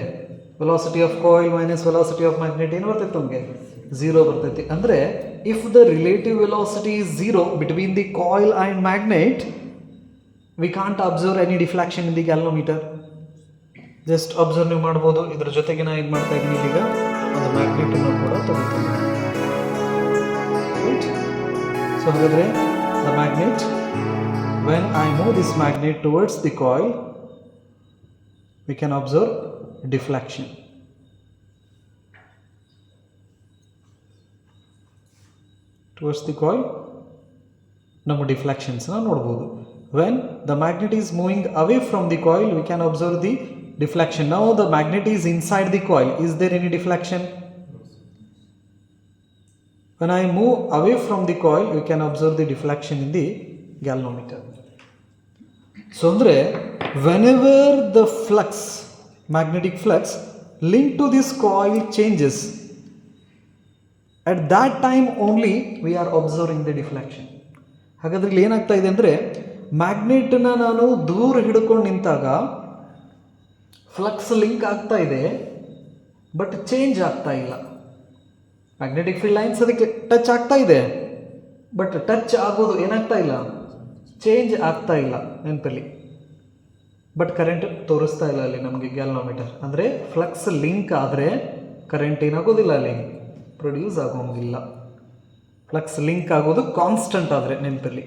velocity of coil minus velocity of magnet ಏನು ಬರ್ತೈತೆ ನಮಗೆ? 0 ಬರ್ತೈತಿ. ಅಂದರೆ if the relative velocity is 0 between the coil and magnet, we can't observe any deflection in the galvanometer. Just observe ನೀವು ಮಾಡ್ಬೋದು. ಇದ್ರ ಜೊತೆಗೆ ನಾನು ಏನು ಮಾಡ್ತಾ ಇದ್ದೀನಿ, ಈಗ ಒಂದು ಮ್ಯಾಗ್ನೆಟನ್ನು ಕೂಡ ತಗೋತೀನಿ. ರೈಟ್? ಸೊ ಹಾಗಾದರೆ the magnet, when I move this magnet towards the coil, we can observe deflection. Towards the coil ನಮ್ಮ ಡಿಫ್ಲೆಕ್ಷನ್ಸ್ನ ನೋಡ್ಬೋದು. When the magnet is moving away from the coil, we can observe the deflection. Now the magnet is inside the coil. Is there any deflection? When I move away from the coil, we can observe the deflection in the galvanometer. So ಅಂದರೆ whenever the flux, magnetic flux linked to this coil changes, at that time only we are observing the deflection. ಹಾಗಾದ್ರೆ ಇಲ್ಲಿ ಏನಾಗ್ತಾ ಇದೆ ಅಂದರೆ, ಮ್ಯಾಗ್ನೆಟನ್ನ ನಾನು ದೂರ ಹಿಡ್ಕೊಂಡು ನಿಂತಾಗ ಫ್ಲಕ್ಸ್ ಲಿಂಕ್ ಆಗ್ತಾ ಇದೆ, ಬಟ್ ಚೇಂಜ್ ಆಗ್ತಾ ಇಲ್ಲ. ಮ್ಯಾಗ್ನೆಟಿಕ್ ಫೀಲ್ಡ್ ಲೈನ್ಸ್ ಅದಕ್ಕೆ ಟಚ್ ಆಗ್ತಾ ಇದೆ, ಬಟ್ ಟಚ್ ಆಗೋದು ಏನಾಗ್ತಾ ಇಲ್ಲ, ಚೇಂಜ್ ಆಗ್ತಾ ಇಲ್ಲ ನೆನಪಲ್ಲಿ. ಬಟ್ ಕರೆಂಟ್ ತೋರಿಸ್ತಾ ಇಲ್ಲ ಅಲ್ಲಿ ನಮಗೆ ಗ್ಯಾಲ್ವನೋಮೀಟರ್. ಅಂದರೆ ಫ್ಲಕ್ಸ್ ಲಿಂಕ್ ಆದರೆ ಕರೆಂಟ್ ಏನಾಗೋದಿಲ್ಲ, ಅಲ್ಲಿ ಪ್ರೊಡ್ಯೂಸ್ ಆಗೋಂಗಿಲ್ಲ. ಫ್ಲಕ್ಸ್ ಲಿಂಕ್ ಆಗೋದು ಕಾನ್ಸ್ಟೆಂಟ್ ಆದರೆ ನೆನಪಲ್ಲಿ.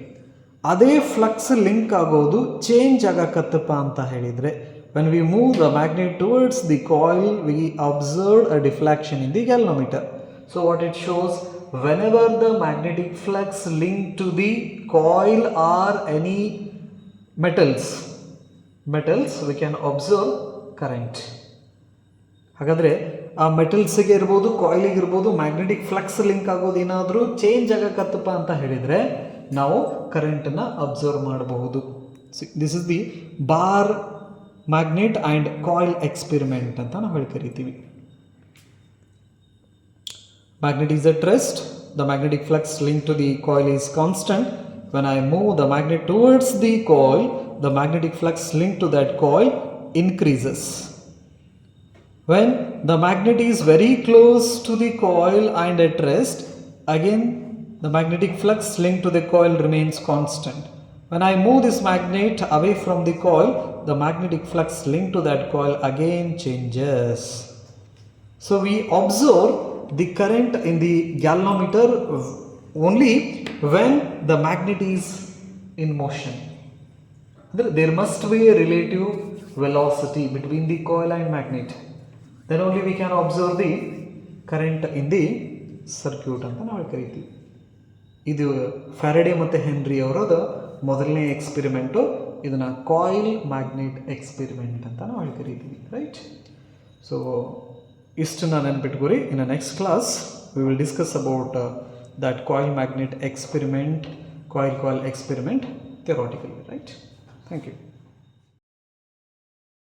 ಅದೇ ಫ್ಲಕ್ಸ್ ಲಿಂಕ್ ಆಗೋದು ಚೇಂಜ್ ಆಗಕತ್ತಪ್ಪ ಅಂತ ಹೇಳಿದರೆ, when we move the magnet towards the coil, we observe a deflection in the galvanometer. So what it shows, whenever the magnetic flux linked to the coil or any metals, we can observe current. ಹಾಗಾದರೆ ಆ ಮೆಟಲ್ಸ್ಗೆ ಇರ್ಬೋದು, ಕಾಯಿಲಿಗೆ ಇರ್ಬೋದು, magnetic flux link ಆಗೋದು ಏನಾದರೂ change ಆಗಕತ್ತಪ್ಪ ಅಂತ ಹೇಳಿದರೆ ನಾವು ಕರೆಂಟನ್ನು observe ಮಾಡಬಹುದು. This is the bar magnet and coil experiment ಅಂತ ನಾವು ಕರಿತೀವಿ. Magnet is at rest, the magnetic flux linked to the coil is constant. When I move the magnet towards the coil, the magnetic flux linked to that coil increases. When the magnet is very close to the coil and at rest, again the magnetic flux linked to the coil remains constant. When I move this magnet away from the coil, the magnetic flux linked to that coil again changes. So we observe the current in the galvanometer only when the magnet is in motion. There must be a relative velocity between the coil and magnet. Then only we can observe the current in the circuit ಅಂತ ನಾವು ಕರಿತೀವಿ. ಇದು Faraday ಮತ್ತು henry ಅವರದು ಮೊದಲನೇ experiment. ಇದನ್ನು coil magnet experiment ಅಂತ ನಾವು ಕರಿತೀವಿ, ರೈಟ್. ಸೊ ಇಷ್ಟನ್ನು ನೆನ್ಪಿಟ್ಕೋರಿ. In next class we will discuss about that coil magnet experiment, coil experiment theoretically, right? Thank you.